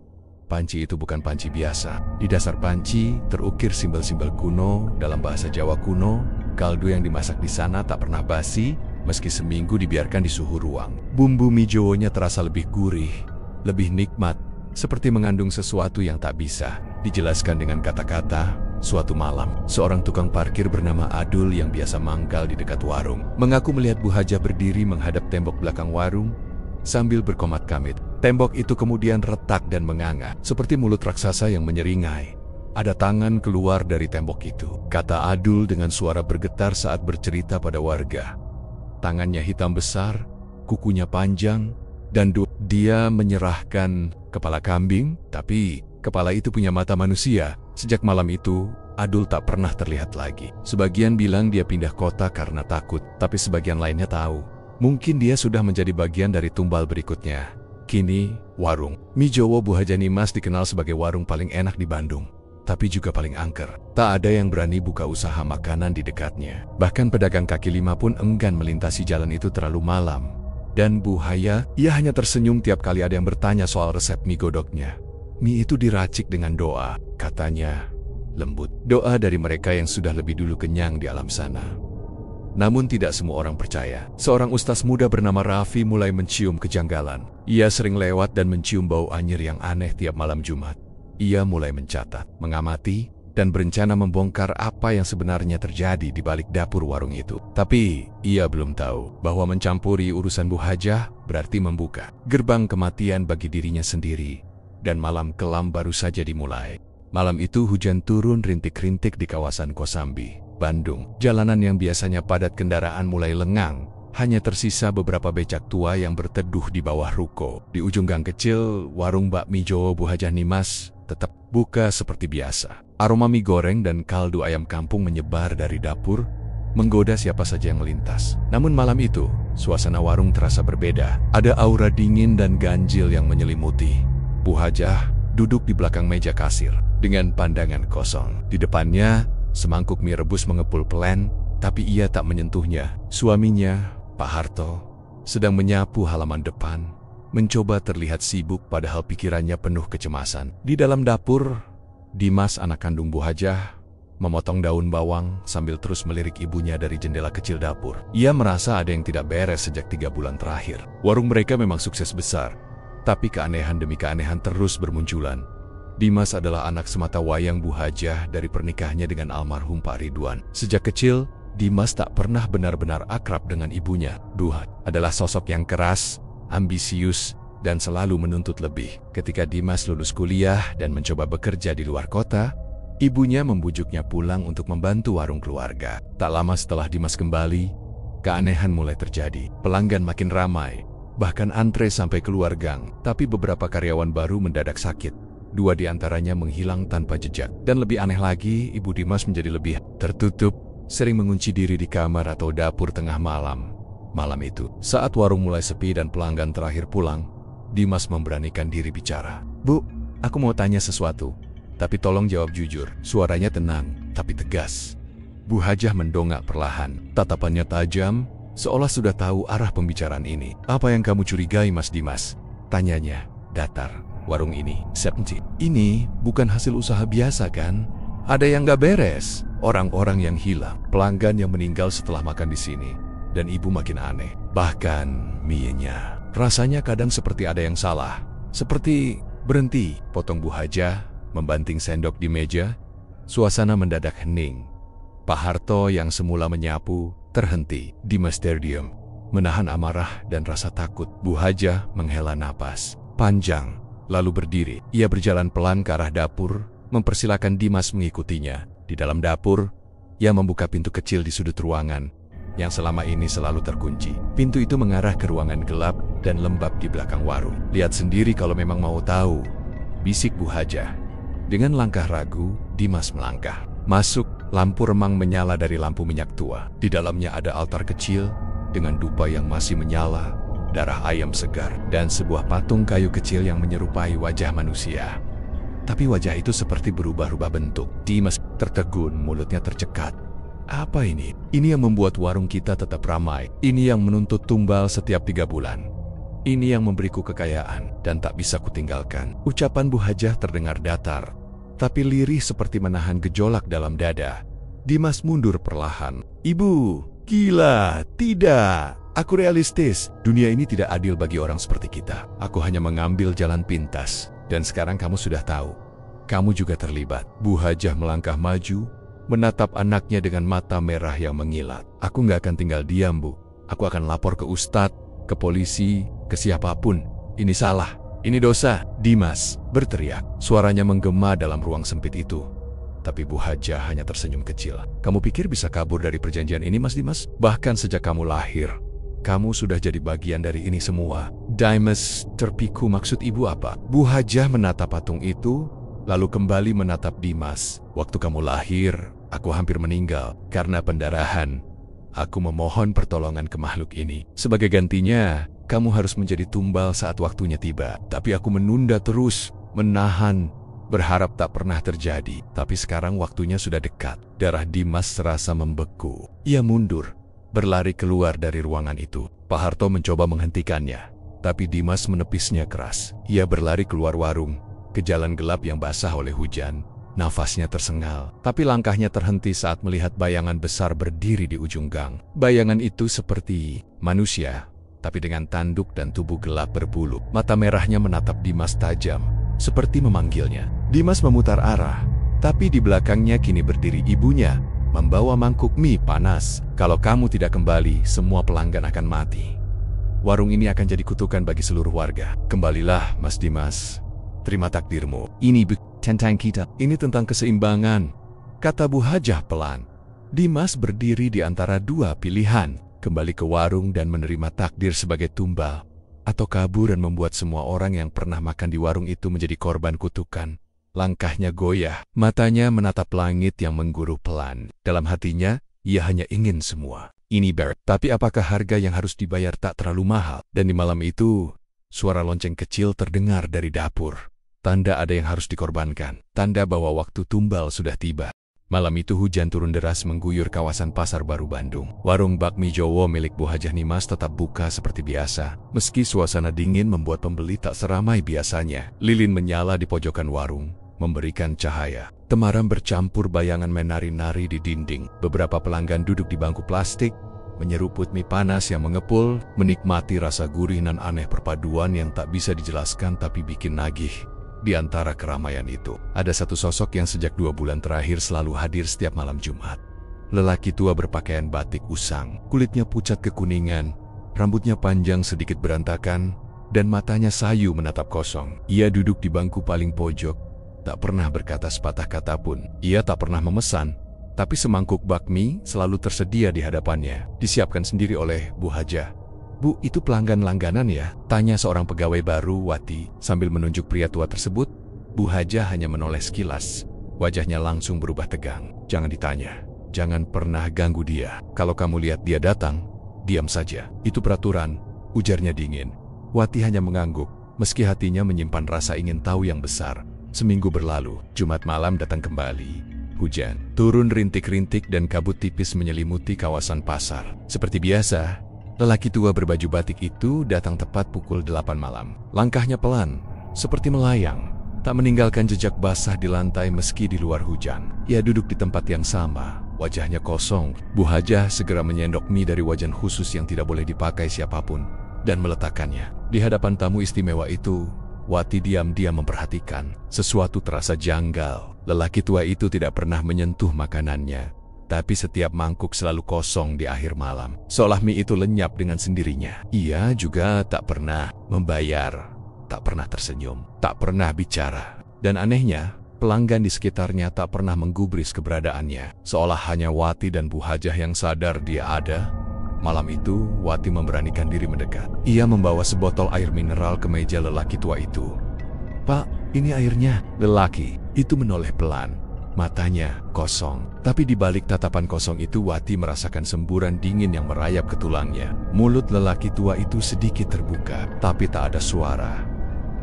Panci itu bukan panci biasa. Di dasar panci terukir simbol-simbol kuno dalam bahasa Jawa kuno. Kaldu yang dimasak di sana tak pernah basi, meski seminggu dibiarkan di suhu ruang. Bumbu mie Jawonya terasa lebih gurih, lebih nikmat, seperti mengandung sesuatu yang tak bisa dijelaskan dengan kata-kata. Suatu malam, seorang tukang parkir bernama Adul yang biasa mangkal di dekat warung mengaku melihat Bu Hajah berdiri menghadap tembok belakang warung sambil berkomat-kamit. Tembok itu kemudian retak dan menganga, seperti mulut raksasa yang menyeringai. Ada tangan keluar dari tembok itu, kata Adul dengan suara bergetar saat bercerita pada warga. Tangannya hitam besar, kukunya panjang, dan dia menyerahkan kepala kambing, tapi kepala itu punya mata manusia. Sejak malam itu, Adul tak pernah terlihat lagi. Sebagian bilang dia pindah kota karena takut, tapi sebagian lainnya tahu mungkin dia sudah menjadi bagian dari tumbal berikutnya. Kini, warung mie Jawa Bu Hajah Nimas dikenal sebagai warung paling enak di Bandung, tapi juga paling angker. Tak ada yang berani buka usaha makanan di dekatnya. Bahkan pedagang kaki lima pun enggan melintasi jalan itu terlalu malam. Dan Bu Hajah, ia hanya tersenyum tiap kali ada yang bertanya soal resep mie godoknya. Mie itu diracik dengan doa, katanya, lembut. Doa dari mereka yang sudah lebih dulu kenyang di alam sana. Namun tidak semua orang percaya. Seorang ustaz muda bernama Raffi mulai mencium kejanggalan. Ia sering lewat dan mencium bau anyir yang aneh tiap malam Jumat. Ia mulai mencatat, mengamati, dan berencana membongkar apa yang sebenarnya terjadi di balik dapur warung itu. Tapi, ia belum tahu bahwa mencampuri urusan Bu Hajah berarti membuka gerbang kematian bagi dirinya sendiri. Dan malam kelam baru saja dimulai. Malam itu hujan turun rintik-rintik di kawasan Kosambi, Bandung. Jalanan yang biasanya padat kendaraan mulai lengang. Hanya tersisa beberapa becak tua yang berteduh di bawah ruko. Di ujung gang kecil, warung bakmi Jawa Bu Hajah Nimas tetap buka seperti biasa. Aroma mie goreng dan kaldu ayam kampung menyebar dari dapur, menggoda siapa saja yang melintas. Namun malam itu, suasana warung terasa berbeda. Ada aura dingin dan ganjil yang menyelimuti. Bu Hajah duduk di belakang meja kasir dengan pandangan kosong. Di depannya, semangkuk mie rebus mengepul pelan, tapi ia tak menyentuhnya. Suaminya, Pak Harto, sedang menyapu halaman depan, mencoba terlihat sibuk padahal pikirannya penuh kecemasan. Di dalam dapur, Dimas, anak kandung Bu Hajah, memotong daun bawang sambil terus melirik ibunya dari jendela kecil dapur. Ia merasa ada yang tidak beres sejak 3 bulan terakhir. Warung mereka memang sukses besar, tapi keanehan demi keanehan terus bermunculan. Dimas adalah anak semata wayang Bu Hajah dari pernikahannya dengan almarhum Pak Ridwan. Sejak kecil, Dimas tak pernah benar-benar akrab dengan ibunya. Duhat adalah sosok yang keras, ambisius, dan selalu menuntut lebih. Ketika Dimas lulus kuliah dan mencoba bekerja di luar kota, ibunya membujuknya pulang untuk membantu warung keluarga. Tak lama setelah Dimas kembali, keanehan mulai terjadi. Pelanggan makin ramai, bahkan antre sampai keluar gang. Tapi beberapa karyawan baru mendadak sakit. 2 di antaranya menghilang tanpa jejak. Dan lebih aneh lagi, Ibu Dimas menjadi lebih tertutup, sering mengunci diri di kamar atau dapur tengah malam. Malam itu, saat warung mulai sepi dan pelanggan terakhir pulang, Dimas memberanikan diri bicara. "Bu, aku mau tanya sesuatu, tapi tolong jawab jujur." Suaranya tenang, tapi tegas. Bu Hajah mendongak perlahan, tatapannya tajam, seolah sudah tahu arah pembicaraan ini. "Apa yang kamu curigai, Mas Dimas?" tanyanya datar. "Warung ini, ini bukan hasil usaha biasa kan? Ada yang gak beres, orang-orang yang hilang, pelanggan yang meninggal setelah makan di sini, dan ibu makin aneh. Bahkan mie-nya, rasanya kadang seperti ada yang salah, seperti berhenti." Potong Bu Hajah, membanting sendok di meja. Suasana mendadak hening. Pak Harto yang semula menyapu, terhenti. Dimas terdiam, menahan amarah dan rasa takut. Bu Hajah menghela napas panjang, lalu berdiri. Ia berjalan pelan ke arah dapur, mempersilakan Dimas mengikutinya. Di dalam dapur, ia membuka pintu kecil di sudut ruangan yang selama ini selalu terkunci. Pintu itu mengarah ke ruangan gelap dan lembab di belakang warung. "Lihat sendiri kalau memang mau tahu," bisik Bu Hajah. Dengan langkah ragu, Dimas melangkah. Masuk, lampu remang menyala dari lampu minyak tua. Di dalamnya ada altar kecil dengan dupa yang masih menyala, darah ayam segar, dan sebuah patung kayu kecil yang menyerupai wajah manusia. Tapi wajah itu seperti berubah-ubah bentuk. Dimas tertegun, mulutnya tercekat. Apa ini? Ini yang membuat warung kita tetap ramai. Ini yang menuntut tumbal setiap 3 bulan. Ini yang memberiku kekayaan dan tak bisa kutinggalkan. Ucapan Bu Hajah terdengar datar, tapi lirih seperti menahan gejolak dalam dada. Dimas mundur perlahan. Ibu, gila, tidak. Aku realistis. Dunia ini tidak adil bagi orang seperti kita. Aku hanya mengambil jalan pintas. Dan sekarang kamu sudah tahu. Kamu juga terlibat. Bu Hajah melangkah maju, menatap anaknya dengan mata merah yang mengilat. Aku nggak akan tinggal diam, Bu. Aku akan lapor ke Ustadz, ke polisi, ke siapapun. Ini salah. Ini dosa. Dimas berteriak. Suaranya menggema dalam ruang sempit itu. Tapi Bu Hajah hanya tersenyum kecil. Kamu pikir bisa kabur dari perjanjian ini, Mas Dimas? Bahkan sejak kamu lahir, kamu sudah jadi bagian dari ini semua. Dimas terpiku, maksud ibu apa? Bu Hajah menatap patung itu, lalu kembali menatap Dimas. Waktu kamu lahir, aku hampir meninggal karena pendarahan. Aku memohon pertolongan ke makhluk ini. Sebagai gantinya, kamu harus menjadi tumbal saat waktunya tiba. Tapi aku menunda terus, menahan, berharap tak pernah terjadi. Tapi sekarang waktunya sudah dekat. Darah Dimas serasa membeku. Ia mundur, berlari keluar dari ruangan itu. Pak Harto mencoba menghentikannya, tapi Dimas menepisnya keras. Ia berlari keluar warung, ke jalan gelap yang basah oleh hujan. Nafasnya tersengal, tapi langkahnya terhenti saat melihat bayangan besar berdiri di ujung gang. Bayangan itu seperti manusia, tapi dengan tanduk dan tubuh gelap berbulu. Mata merahnya menatap Dimas tajam, seperti memanggilnya. Dimas memutar arah, tapi di belakangnya kini berdiri ibunya, membawa mangkuk mie panas. Kalau kamu tidak kembali, semua pelanggan akan mati. Warung ini akan jadi kutukan bagi seluruh warga. Kembalilah, Mas Dimas. Terima takdirmu. Ini tentang kita. Ini tentang keseimbangan, kata Bu Hajah pelan. Dimas berdiri di antara dua pilihan. Kembali ke warung dan menerima takdir sebagai tumbal, atau kabur dan membuat semua orang yang pernah makan di warung itu menjadi korban kutukan. Langkahnya goyah, matanya menatap langit yang mengguru pelan. Dalam hatinya, ia hanya ingin semua ini beres. Tapi apakah harga yang harus dibayar tak terlalu mahal? Dan di malam itu, suara lonceng kecil terdengar dari dapur. Tanda ada yang harus dikorbankan. Tanda bahwa waktu tumbal sudah tiba. Malam itu hujan turun deras mengguyur kawasan Pasar Baru Bandung. Warung bakmi Jowo milik Bu Hajah Dimas tetap buka seperti biasa. Meski suasana dingin membuat pembeli tak seramai biasanya. Lilin menyala di pojokan warung, memberikan cahaya. Temaram bercampur bayangan menari-nari di dinding. Beberapa pelanggan duduk di bangku plastik, menyeruput mie panas yang mengepul, menikmati rasa gurih nan aneh perpaduan yang tak bisa dijelaskan tapi bikin nagih. Di antara keramaian itu, ada satu sosok yang sejak 2 bulan terakhir selalu hadir setiap malam Jumat. Lelaki tua berpakaian batik usang, kulitnya pucat kekuningan, rambutnya panjang sedikit berantakan, dan matanya sayu menatap kosong. Ia duduk di bangku paling pojok, tak pernah berkata sepatah kata pun. Ia tak pernah memesan, tapi semangkuk bakmi selalu tersedia di hadapannya, disiapkan sendiri oleh Bu Hajah. Bu, itu pelanggan langganan ya? Tanya seorang pegawai baru, Wati, sambil menunjuk pria tua tersebut. Bu Hajah hanya menoleh sekilas. Wajahnya langsung berubah tegang. Jangan ditanya. Jangan pernah ganggu dia. Kalau kamu lihat dia datang, diam saja. Itu peraturan, ujarnya dingin. Wati hanya mengangguk, meski hatinya menyimpan rasa ingin tahu yang besar. Seminggu berlalu, Jumat malam datang kembali. Hujan turun rintik-rintik dan kabut tipis menyelimuti kawasan pasar. Seperti biasa, lelaki tua berbaju batik itu datang tepat pukul 8 malam. Langkahnya pelan, seperti melayang, tak meninggalkan jejak basah di lantai meski di luar hujan. Ia duduk di tempat yang sama, wajahnya kosong. Bu Hajah segera menyendok mie dari wajan khusus yang tidak boleh dipakai siapapun dan meletakkannya. Di hadapan tamu istimewa itu, Wati diam-diam memperhatikan. Sesuatu terasa janggal. Lelaki tua itu tidak pernah menyentuh makanannya, tapi setiap mangkuk selalu kosong di akhir malam. Seolah mie itu lenyap dengan sendirinya. Ia juga tak pernah membayar, tak pernah tersenyum, tak pernah bicara. Dan anehnya, pelanggan di sekitarnya tak pernah menggubris keberadaannya. Seolah hanya Wati dan Bu Hajah yang sadar dia ada. Malam itu, Wati memberanikan diri mendekat. Ia membawa sebotol air mineral ke meja lelaki tua itu. Pak, ini airnya. Lelaki itu menoleh pelan. Matanya kosong, tapi di balik tatapan kosong itu Wati merasakan semburan dingin yang merayap ke tulangnya. Mulut lelaki tua itu sedikit terbuka, tapi tak ada suara.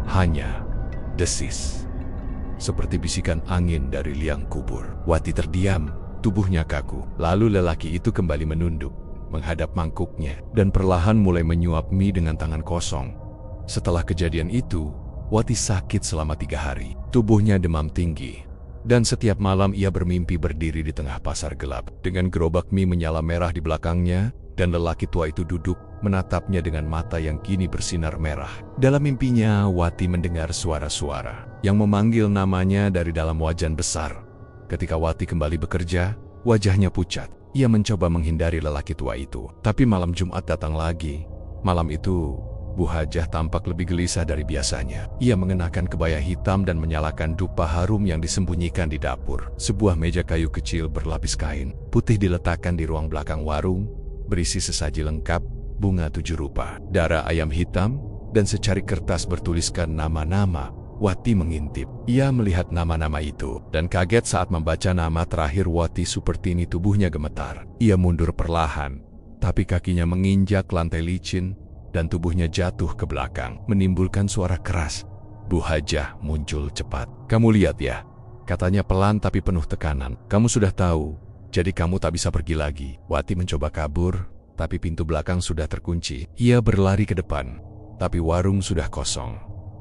Hanya desis. seperti bisikan angin dari liang kubur. Wati terdiam, tubuhnya kaku. Lalu lelaki itu kembali menunduk, menghadap mangkuknya, dan perlahan mulai menyuap mie dengan tangan kosong. Setelah kejadian itu, Wati sakit selama 3 hari. Tubuhnya demam tinggi. Dan setiap malam ia bermimpi berdiri di tengah pasar gelap, dengan gerobak mie menyala merah di belakangnya, dan lelaki tua itu duduk, menatapnya dengan mata yang kini bersinar merah. Dalam mimpinya, Wati mendengar suara-suara yang memanggil namanya dari dalam wajan besar. Ketika Wati kembali bekerja, wajahnya pucat. Ia mencoba menghindari lelaki tua itu. Tapi malam Jumat datang lagi. Malam itu, Bu Hajah tampak lebih gelisah dari biasanya. Ia mengenakan kebaya hitam dan menyalakan dupa harum yang disembunyikan di dapur. Sebuah meja kayu kecil berlapis kain putih diletakkan di ruang belakang warung, berisi sesaji lengkap, bunga 7 rupa, darah ayam hitam, dan secari kertas bertuliskan nama-nama. Wati mengintip. Ia melihat nama-nama itu, dan kaget saat membaca nama terakhir Wati Supertini. Tubuhnya gemetar. Ia mundur perlahan, tapi kakinya menginjak lantai licin, dan tubuhnya jatuh ke belakang, menimbulkan suara keras. Bu Hajah muncul cepat. "Kamu lihat ya," katanya pelan tapi penuh tekanan. "Kamu sudah tahu, jadi kamu tak bisa pergi lagi." Wati mencoba kabur, tapi pintu belakang sudah terkunci. Ia berlari ke depan, tapi warung sudah kosong.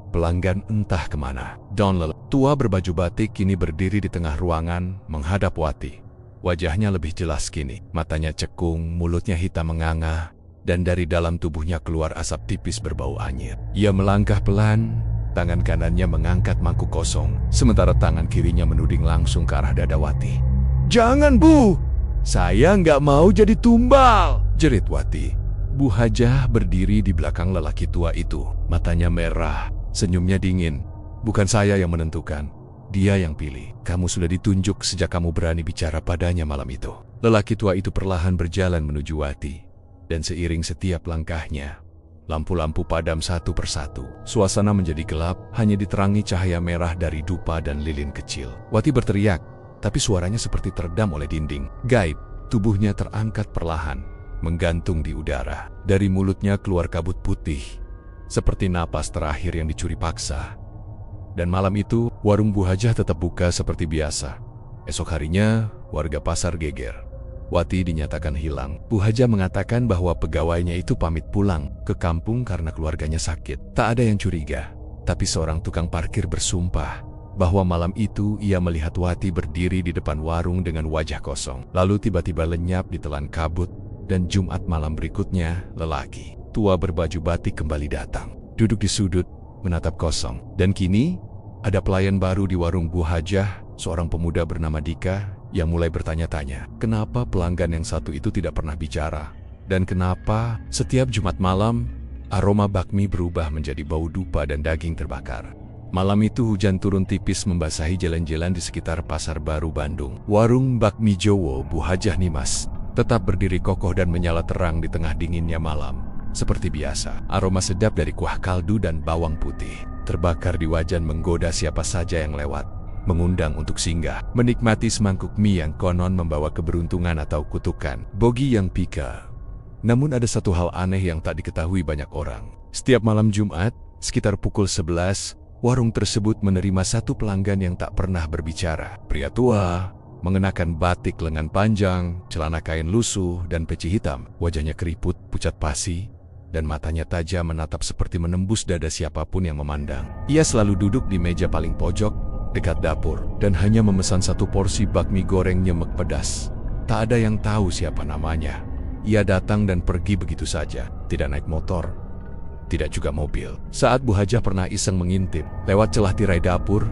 Pelanggan entah kemana. Donald, tua berbaju batik, kini berdiri di tengah ruangan, menghadap Wati. Wajahnya lebih jelas kini, matanya cekung, mulutnya hitam menganga, dan dari dalam tubuhnya keluar asap tipis berbau anyir. Ia melangkah pelan, tangan kanannya mengangkat mangkuk kosong, sementara tangan kirinya menuding langsung ke arah dada Wati. "Jangan, Bu! Saya nggak mau jadi tumbal!" jerit Wati. Bu Hajah berdiri di belakang lelaki tua itu. Matanya merah, senyumnya dingin. "Bukan saya yang menentukan, dia yang pilih. Kamu sudah ditunjuk sejak kamu berani bicara padanya malam itu." Lelaki tua itu perlahan berjalan menuju Wati. Dan seiring setiap langkahnya, lampu-lampu padam satu persatu. Suasana menjadi gelap, hanya diterangi cahaya merah dari dupa dan lilin kecil. Wati berteriak, tapi suaranya seperti teredam oleh dinding. Gaib, tubuhnya terangkat perlahan, menggantung di udara. Dari mulutnya keluar kabut putih, seperti napas terakhir yang dicuri paksa. Dan malam itu, warung Bu Hajah tetap buka seperti biasa. Esok harinya, warga pasar geger. Wati dinyatakan hilang. Bu Hajah mengatakan bahwa pegawainya itu pamit pulang ke kampung karena keluarganya sakit. Tak ada yang curiga, tapi seorang tukang parkir bersumpah bahwa malam itu ia melihat Wati berdiri di depan warung dengan wajah kosong. Lalu tiba-tiba lenyap ditelan kabut, dan Jumat malam berikutnya, lelaki tua berbaju batik kembali datang. Duduk di sudut, menatap kosong. Dan kini, ada pelayan baru di warung Bu Hajah, seorang pemuda bernama Dika, yang mulai bertanya-tanya, kenapa pelanggan yang satu itu tidak pernah bicara, dan kenapa setiap Jumat malam aroma bakmi berubah menjadi bau dupa dan daging terbakar. Malam itu hujan turun tipis membasahi jalan-jalan di sekitar Pasar Baru Bandung. Warung bakmi Jowo Bu Hajah Nimas tetap berdiri kokoh dan menyala terang di tengah dinginnya malam. Seperti biasa, aroma sedap dari kuah kaldu dan bawang putih terbakar di wajan menggoda siapa saja yang lewat, mengundang untuk singgah, menikmati semangkuk mie yang konon membawa keberuntungan atau kutukan. Bogi yang pika. Namun ada satu hal aneh yang tak diketahui banyak orang. Setiap malam Jumat, sekitar pukul 11, warung tersebut menerima satu pelanggan yang tak pernah berbicara. Pria tua, mengenakan batik lengan panjang, celana kain lusuh, dan peci hitam. Wajahnya keriput, pucat pasi, dan matanya tajam menatap seperti menembus dada siapapun yang memandang. Ia selalu duduk di meja paling pojok, dekat dapur, dan hanya memesan satu porsi bakmi goreng nyemek pedas. Tak ada yang tahu siapa namanya. Ia datang dan pergi begitu saja, tidak naik motor, tidak juga mobil. Saat Bu Hajah pernah iseng mengintip lewat celah tirai dapur,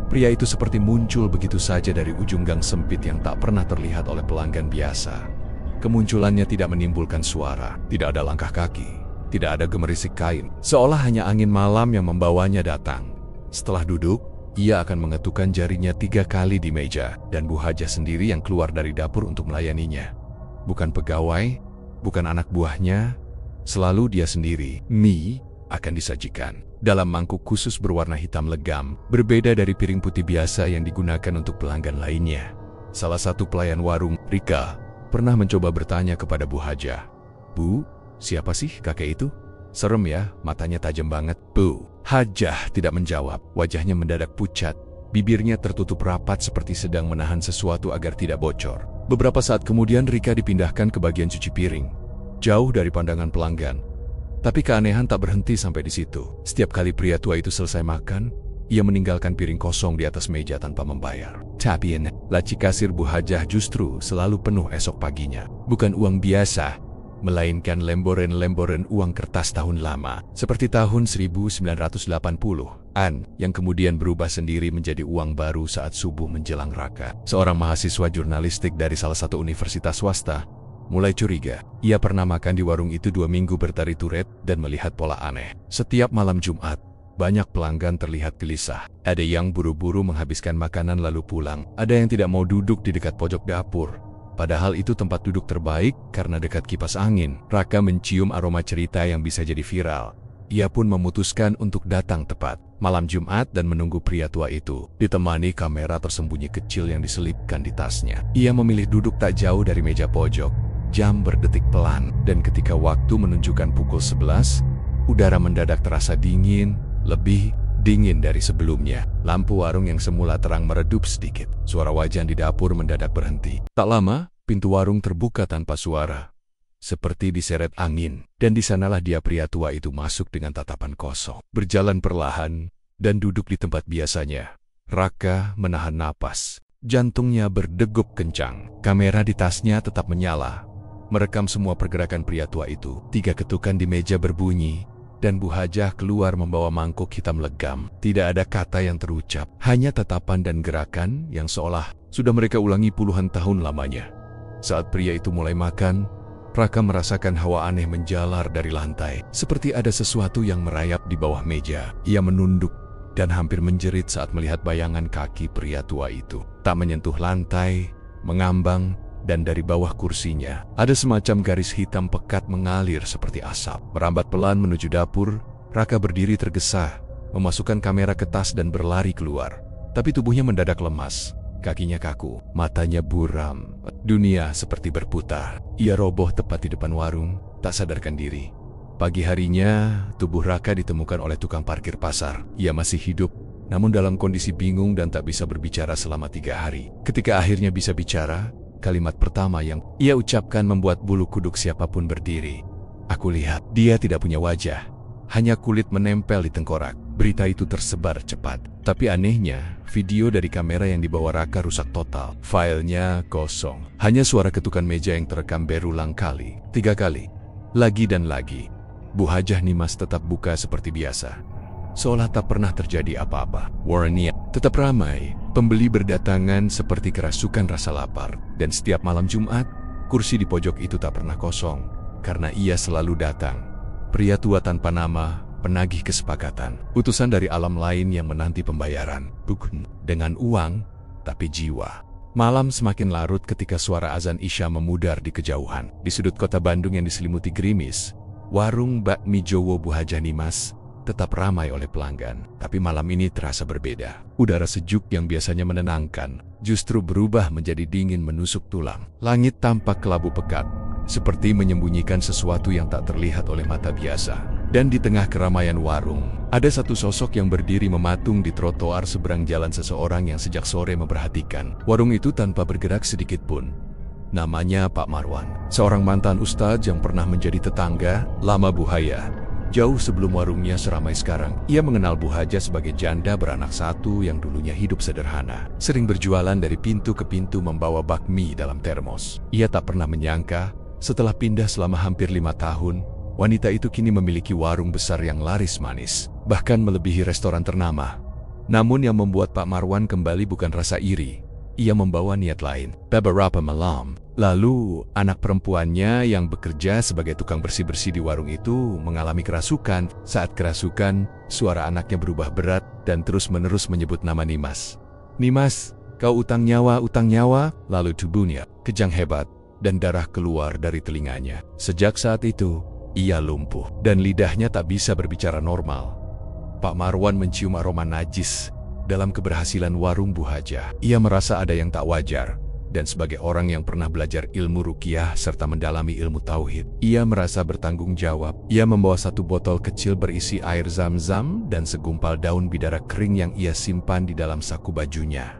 pria itu seperti muncul begitu saja dari ujung gang sempit yang tak pernah terlihat oleh pelanggan biasa. Kemunculannya tidak menimbulkan suara, tidak ada langkah kaki, tidak ada gemerisik kain, seolah hanya angin malam yang membawanya datang. Setelah duduk, ia akan mengetukkan jarinya 3 kali di meja, dan Bu Hajah sendiri yang keluar dari dapur untuk melayaninya. Bukan pegawai, bukan anak buahnya, selalu dia sendiri. Mie akan disajikan dalam mangkuk khusus berwarna hitam legam, berbeda dari piring putih biasa yang digunakan untuk pelanggan lainnya. Salah satu pelayan warung, Rika, pernah mencoba bertanya kepada Bu Hajah, "Bu, siapa sih kakek itu? Serem ya, matanya tajam banget." Bu Hajah tidak menjawab, wajahnya mendadak pucat, Bibirnya tertutup rapat seperti sedang menahan sesuatu agar tidak bocor. Beberapa saat kemudian Rika dipindahkan ke bagian cuci piring, jauh dari pandangan pelanggan. Tapi keanehan tak berhenti sampai di situ. Setiap kali pria tua itu selesai makan, ia meninggalkan piring kosong di atas meja tanpa membayar. Tapi laci kasir Bu Hajah justru selalu penuh esok paginya. Bukan uang biasa, melainkan lemboren-lemboren uang kertas tahun lama, seperti tahun 1980-an, yang kemudian berubah sendiri menjadi uang baru saat subuh menjelang Raka, seorang mahasiswa jurnalistik dari salah satu universitas swasta, mulai curiga. Ia pernah makan di warung itu 2 minggu berturut-turut dan melihat pola aneh. Setiap malam Jumat, banyak pelanggan terlihat gelisah. Ada yang buru-buru menghabiskan makanan lalu pulang. Ada yang tidak mau duduk di dekat pojok dapur. Padahal itu tempat duduk terbaik karena dekat kipas angin. Raka mencium aroma cerita yang bisa jadi viral. Ia pun memutuskan untuk datang tepat malam Jumat dan menunggu pria tua itu, ditemani kamera tersembunyi kecil yang diselipkan di tasnya. Ia memilih duduk tak jauh dari meja pojok. Jam berdetik pelan, dan ketika waktu menunjukkan pukul 11, udara mendadak terasa dingin, lebih dingin dari sebelumnya. Lampu warung yang semula terang meredup sedikit. Suara wajan di dapur mendadak berhenti. Tak lama, pintu warung terbuka tanpa suara, seperti diseret angin. Dan di sanalah dia, pria tua itu, masuk dengan tatapan kosong. Berjalan perlahan dan duduk di tempat biasanya. Raka menahan napas. Jantungnya berdegup kencang. Kamera di tasnya tetap menyala, merekam semua pergerakan pria tua itu. 3 ketukan di meja berbunyi, dan Bu Hajah keluar membawa mangkuk hitam legam. Tidak ada kata yang terucap, hanya tatapan dan gerakan yang seolah sudah mereka ulangi puluhan tahun lamanya. Saat pria itu mulai makan, Raka merasakan hawa aneh menjalar dari lantai, seperti ada sesuatu yang merayap di bawah meja. Ia menunduk dan hampir menjerit saat melihat bayangan kaki pria tua itu. Tak menyentuh lantai, mengambang, dan dari bawah kursinya ada semacam garis hitam pekat mengalir seperti asap. Merambat pelan menuju dapur, Raka berdiri tergesa, memasukkan kamera ke tas dan berlari keluar. Tapi tubuhnya mendadak lemas, kakinya kaku, matanya buram. Dunia seperti berputar. Ia roboh tepat di depan warung, tak sadarkan diri. Pagi harinya, tubuh Raka ditemukan oleh tukang parkir pasar. Ia masih hidup, namun dalam kondisi bingung dan tak bisa berbicara selama 3 hari. Ketika akhirnya bisa bicara, kalimat pertama yang ia ucapkan membuat bulu kuduk siapapun berdiri. Aku lihat, dia tidak punya wajah, hanya kulit menempel di tengkorak. Berita itu tersebar cepat. Tapi anehnya, video dari kamera yang dibawa Raka rusak total. Filenya kosong. Hanya suara ketukan meja yang terekam berulang kali. 3 kali. Lagi dan lagi. Bu Hajah Nimas tetap buka seperti biasa, seolah tak pernah terjadi apa-apa. Warungnya tetap ramai. Pembeli berdatangan seperti kerasukan rasa lapar. Dan setiap malam Jumat, kursi di pojok itu tak pernah kosong, karena ia selalu datang. Pria tua tanpa nama, penagih kesepakatan. Utusan dari alam lain yang menanti pembayaran. Bukan dengan uang, tapi jiwa. Malam semakin larut ketika suara azan Isya memudar di kejauhan. Di sudut kota Bandung yang diselimuti gerimis, warung bakmi Jowo Bu Hajah Nimas tetap ramai oleh pelanggan. Tapi malam ini terasa berbeda. Udara sejuk yang biasanya menenangkan justru berubah menjadi dingin menusuk tulang. Langit tampak kelabu pekat, seperti menyembunyikan sesuatu yang tak terlihat oleh mata biasa. Dan di tengah keramaian warung, ada satu sosok yang berdiri mematung di trotoar seberang jalan, seseorang yang sejak sore memperhatikan warung itu tanpa bergerak sedikit pun. Namanya Pak Marwan, seorang mantan ustadz yang pernah menjadi tetangga lama Bu Hajah. Jauh sebelum warungnya seramai sekarang, ia mengenal Bu Hajah sebagai janda beranak 1 yang dulunya hidup sederhana. Sering berjualan dari pintu ke pintu membawa bakmi dalam termos. Ia tak pernah menyangka, setelah pindah selama hampir 5 tahun, wanita itu kini memiliki warung besar yang laris manis, bahkan melebihi restoran ternama. Namun yang membuat Pak Marwan kembali bukan rasa iri. Ia membawa niat lain. Beberapa malam lalu, anak perempuannya yang bekerja sebagai tukang bersih-bersih di warung itu mengalami kerasukan. Saat kerasukan, suara anaknya berubah berat dan terus-menerus menyebut nama Nimas. Nimas, kau utang nyawa, utang nyawa. Lalu tubuhnya kejang hebat dan darah keluar dari telinganya. Sejak saat itu, ia lumpuh dan lidahnya tak bisa berbicara normal. Pak Marwan mencium aroma najis dalam keberhasilan warung Bu Hajah. Ia merasa ada yang tak wajar. Dan sebagai orang yang pernah belajar ilmu ruqyah serta mendalami ilmu tauhid, ia merasa bertanggung jawab. Ia membawa satu botol kecil berisi air zam-zam dan segumpal daun bidara kering yang ia simpan di dalam saku bajunya.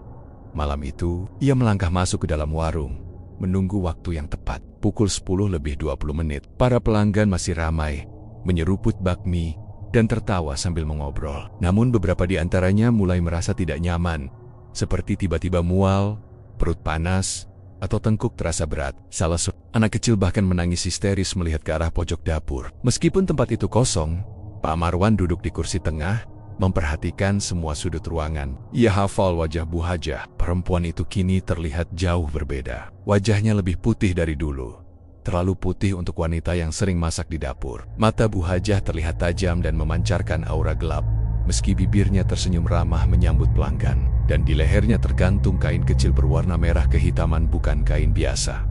Malam itu, ia melangkah masuk ke dalam warung, menunggu waktu yang tepat. Pukul 10:20. Para pelanggan masih ramai, menyeruput bakmi, dan tertawa sambil mengobrol. Namun beberapa di antaranya mulai merasa tidak nyaman, seperti tiba-tiba mual, perut panas, atau tengkuk terasa berat. Salah seorang anak kecil bahkan menangis histeris melihat ke arah pojok dapur. Meskipun tempat itu kosong, Pak Marwan duduk di kursi tengah, memperhatikan semua sudut ruangan. Ia hafal wajah Bu Hajah. Perempuan itu kini terlihat jauh berbeda. Wajahnya lebih putih dari dulu. Terlalu putih untuk wanita yang sering masak di dapur. Mata Bu Hajah terlihat tajam dan memancarkan aura gelap, meski bibirnya tersenyum ramah menyambut pelanggan. Dan di lehernya tergantung kain kecil berwarna merah kehitaman, bukan kain biasa.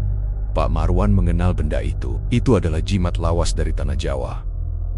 Pak Marwan mengenal benda itu. Itu adalah jimat lawas dari tanah Jawa.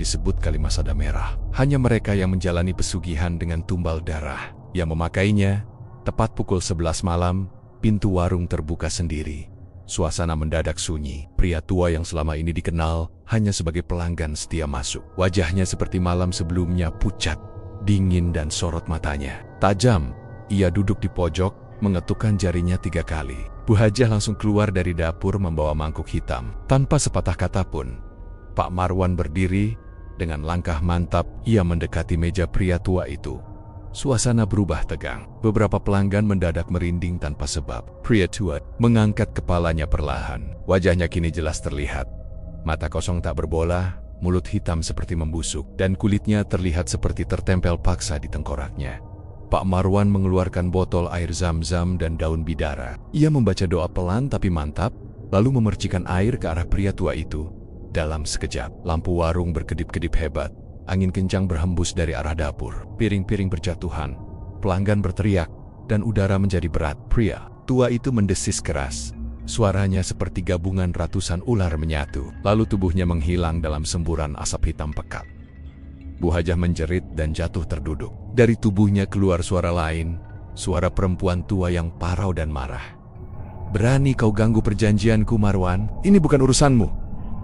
Disebut Kalimasada Merah. Hanya mereka yang menjalani pesugihan dengan tumbal darah yang memakainya. Tepat pukul 11 malam, pintu warung terbuka sendiri. Suasana mendadak sunyi. Pria tua yang selama ini dikenal hanya sebagai pelanggan setia masuk. Wajahnya seperti malam sebelumnya, pucat, dingin, dan sorot matanya tajam. Ia duduk di pojok, mengetukkan jarinya 3 kali. Bu Hajah langsung keluar dari dapur membawa mangkuk hitam. Tanpa sepatah kata pun, Pak Marwan berdiri. Dengan langkah mantap, ia mendekati meja pria tua itu. Suasana berubah tegang. Beberapa pelanggan mendadak merinding tanpa sebab. Pria tua mengangkat kepalanya perlahan. Wajahnya kini jelas terlihat. Mata kosong tak berbola, mulut hitam seperti membusuk, dan kulitnya terlihat seperti tertempel paksa di tengkoraknya. Pak Marwan mengeluarkan botol air zam-zam dan daun bidara. Ia membaca doa pelan tapi mantap, lalu memercikan air ke arah pria tua itu. Dalam sekejap, lampu warung berkedip-kedip hebat. Angin kencang berhembus dari arah dapur. Piring-piring berjatuhan. Pelanggan berteriak, dan udara menjadi berat. Pria tua itu mendesis keras. Suaranya seperti gabungan ratusan ular menyatu. Lalu tubuhnya menghilang dalam semburan asap hitam pekat. Bu Hajah menjerit dan jatuh terduduk. Dari tubuhnya keluar suara lain, suara perempuan tua yang parau dan marah. "Berani kau ganggu perjanjianku, Marwan? Ini bukan urusanmu."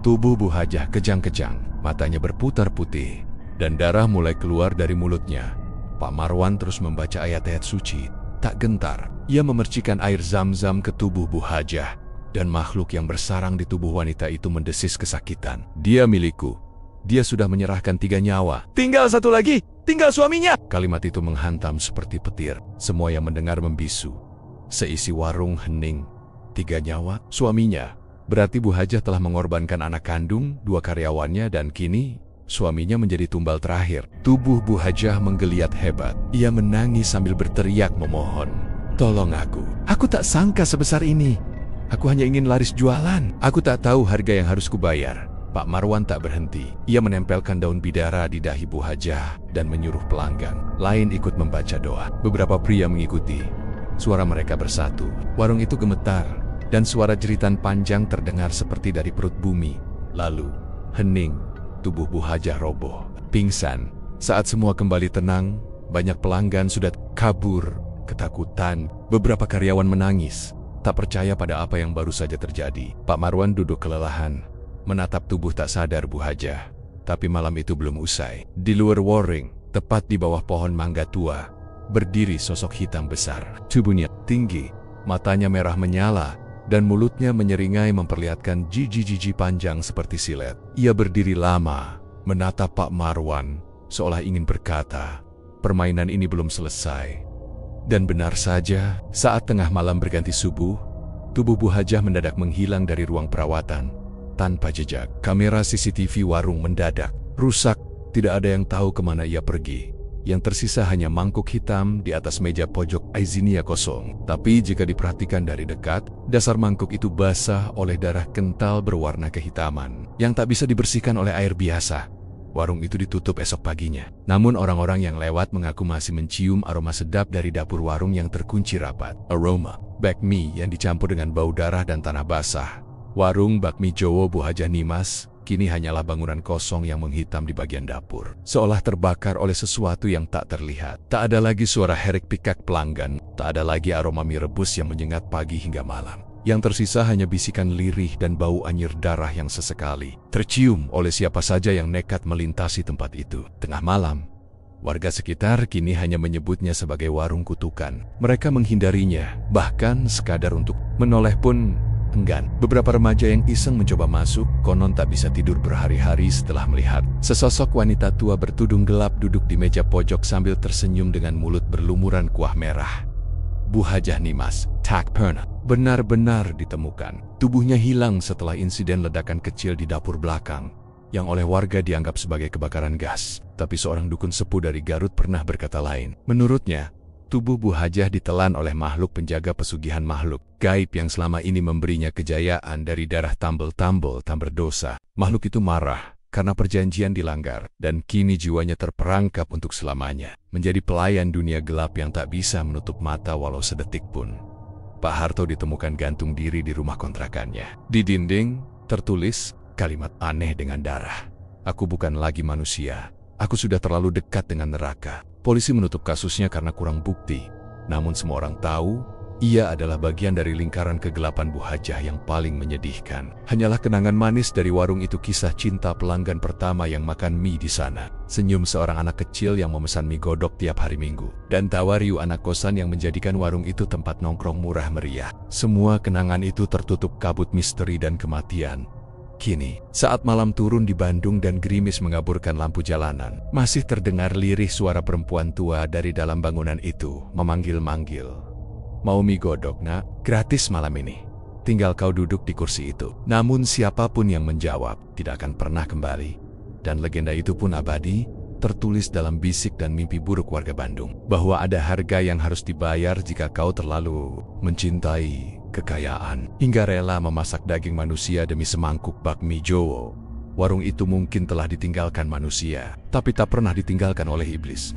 Tubuh Bu Hajah kejang-kejang, matanya berputar putih, dan darah mulai keluar dari mulutnya. Pak Marwan terus membaca ayat-ayat suci. Tak gentar, ia memercikan air zam-zam ke tubuh Bu Hajah, dan makhluk yang bersarang di tubuh wanita itu mendesis kesakitan. "Dia milikku. Dia sudah menyerahkan 3 nyawa. Tinggal 1 lagi, tinggal suaminya." Kalimat itu menghantam seperti petir. Semua yang mendengar membisu. Seisi warung hening. 3 nyawa, suaminya. Berarti Bu Hajah telah mengorbankan anak kandung, 2 karyawannya, dan kini suaminya menjadi tumbal terakhir. Tubuh Bu Hajah menggeliat hebat. Ia menangis sambil berteriak memohon, "Tolong aku. Aku tak sangka sebesar ini. Aku hanya ingin laris jualan. Aku tak tahu harga yang harus kubayar." Pak Marwan tak berhenti. Ia menempelkan daun bidara di dahi Bu Hajah dan menyuruh pelanggan lain ikut membaca doa. Beberapa pria mengikuti. Suara mereka bersatu. Warung itu gemetar, dan suara jeritan panjang terdengar seperti dari perut bumi. Lalu, hening, tubuh Bu Hajah roboh, pingsan. Saat semua kembali tenang, banyak pelanggan sudah kabur, ketakutan. Beberapa karyawan menangis, tak percaya pada apa yang baru saja terjadi. Pak Marwan duduk kelelahan, menatap tubuh tak sadar Bu Hajah. Tapi malam itu belum usai. Di luar warung, tepat di bawah pohon mangga tua, berdiri sosok hitam besar. Tubuhnya tinggi, matanya merah menyala, dan mulutnya menyeringai memperlihatkan gigi-gigi panjang seperti silet. Ia berdiri lama, menatap Pak Marwan, seolah ingin berkata, permainan ini belum selesai. Dan benar saja, saat tengah malam berganti subuh, tubuh Bu Hajah mendadak menghilang dari ruang perawatan. Tanpa jejak, kamera CCTV warung mendadak rusak. Tidak ada yang tahu kemana ia pergi. Yang tersisa hanya mangkuk hitam di atas meja pojok Aizinia kosong. Tapi jika diperhatikan dari dekat, dasar mangkuk itu basah oleh darah kental berwarna kehitaman yang tak bisa dibersihkan oleh air biasa. Warung itu ditutup esok paginya. Namun orang-orang yang lewat mengaku masih mencium aroma sedap dari dapur warung yang terkunci rapat. Aroma bakmi yang dicampur dengan bau darah dan tanah basah. Warung bakmi Jowo Bu Hajah Nimas kini hanyalah bangunan kosong yang menghitam di bagian dapur, seolah terbakar oleh sesuatu yang tak terlihat. Tak ada lagi suara herek pikak pelanggan, tak ada lagi aroma mie rebus yang menyengat pagi hingga malam. Yang tersisa hanya bisikan lirih dan bau anyir darah yang sesekali tercium oleh siapa saja yang nekat melintasi tempat itu. Tengah malam, warga sekitar kini hanya menyebutnya sebagai warung kutukan. Mereka menghindarinya, bahkan sekadar untuk menoleh pun enggan. Beberapa remaja yang iseng mencoba masuk, konon tak bisa tidur berhari-hari setelah melihat sesosok wanita tua bertudung gelap duduk di meja pojok sambil tersenyum dengan mulut berlumuran kuah merah. Bu Hajah Nimas, Tak Pernah, benar-benar ditemukan. Tubuhnya hilang setelah insiden ledakan kecil di dapur belakang, yang oleh warga dianggap sebagai kebakaran gas. Tapi seorang dukun sepuh dari Garut pernah berkata lain. Menurutnya, tubuh Bu Hajah ditelan oleh makhluk penjaga pesugihan makhluk gaib yang selama ini memberinya kejayaan dari darah tambel-tambel tak berdosa. Makhluk itu marah karena perjanjian dilanggar, dan kini jiwanya terperangkap untuk selamanya, menjadi pelayan dunia gelap yang tak bisa menutup mata walau sedetik pun. Pak Harto ditemukan gantung diri di rumah kontrakannya. Di dinding tertulis kalimat aneh dengan darah. "Aku bukan lagi manusia. Aku sudah terlalu dekat dengan neraka." Polisi menutup kasusnya karena kurang bukti. Namun semua orang tahu, ia adalah bagian dari lingkaran kegelapan Bu Hajah yang paling menyedihkan. Hanyalah kenangan manis dari warung itu, kisah cinta pelanggan pertama yang makan mie di sana, senyum seorang anak kecil yang memesan mie godok tiap hari Minggu, dan tawa riuh anak kosan yang menjadikan warung itu tempat nongkrong murah meriah. Semua kenangan itu tertutup kabut misteri dan kematian. Kini, saat malam turun di Bandung dan gerimis mengaburkan lampu jalanan, masih terdengar lirih suara perempuan tua dari dalam bangunan itu, memanggil-manggil. "Mau mie godok, nak? Gratis malam ini. Tinggal kau duduk di kursi itu." Namun siapapun yang menjawab, tidak akan pernah kembali. Dan legenda itu pun abadi, tertulis dalam bisik dan mimpi buruk warga Bandung, bahwa ada harga yang harus dibayar jika kau terlalu mencintai kekayaan, hingga rela memasak daging manusia demi semangkuk bakmi Jowo. Warung itu mungkin telah ditinggalkan manusia, tapi tak pernah ditinggalkan oleh iblis.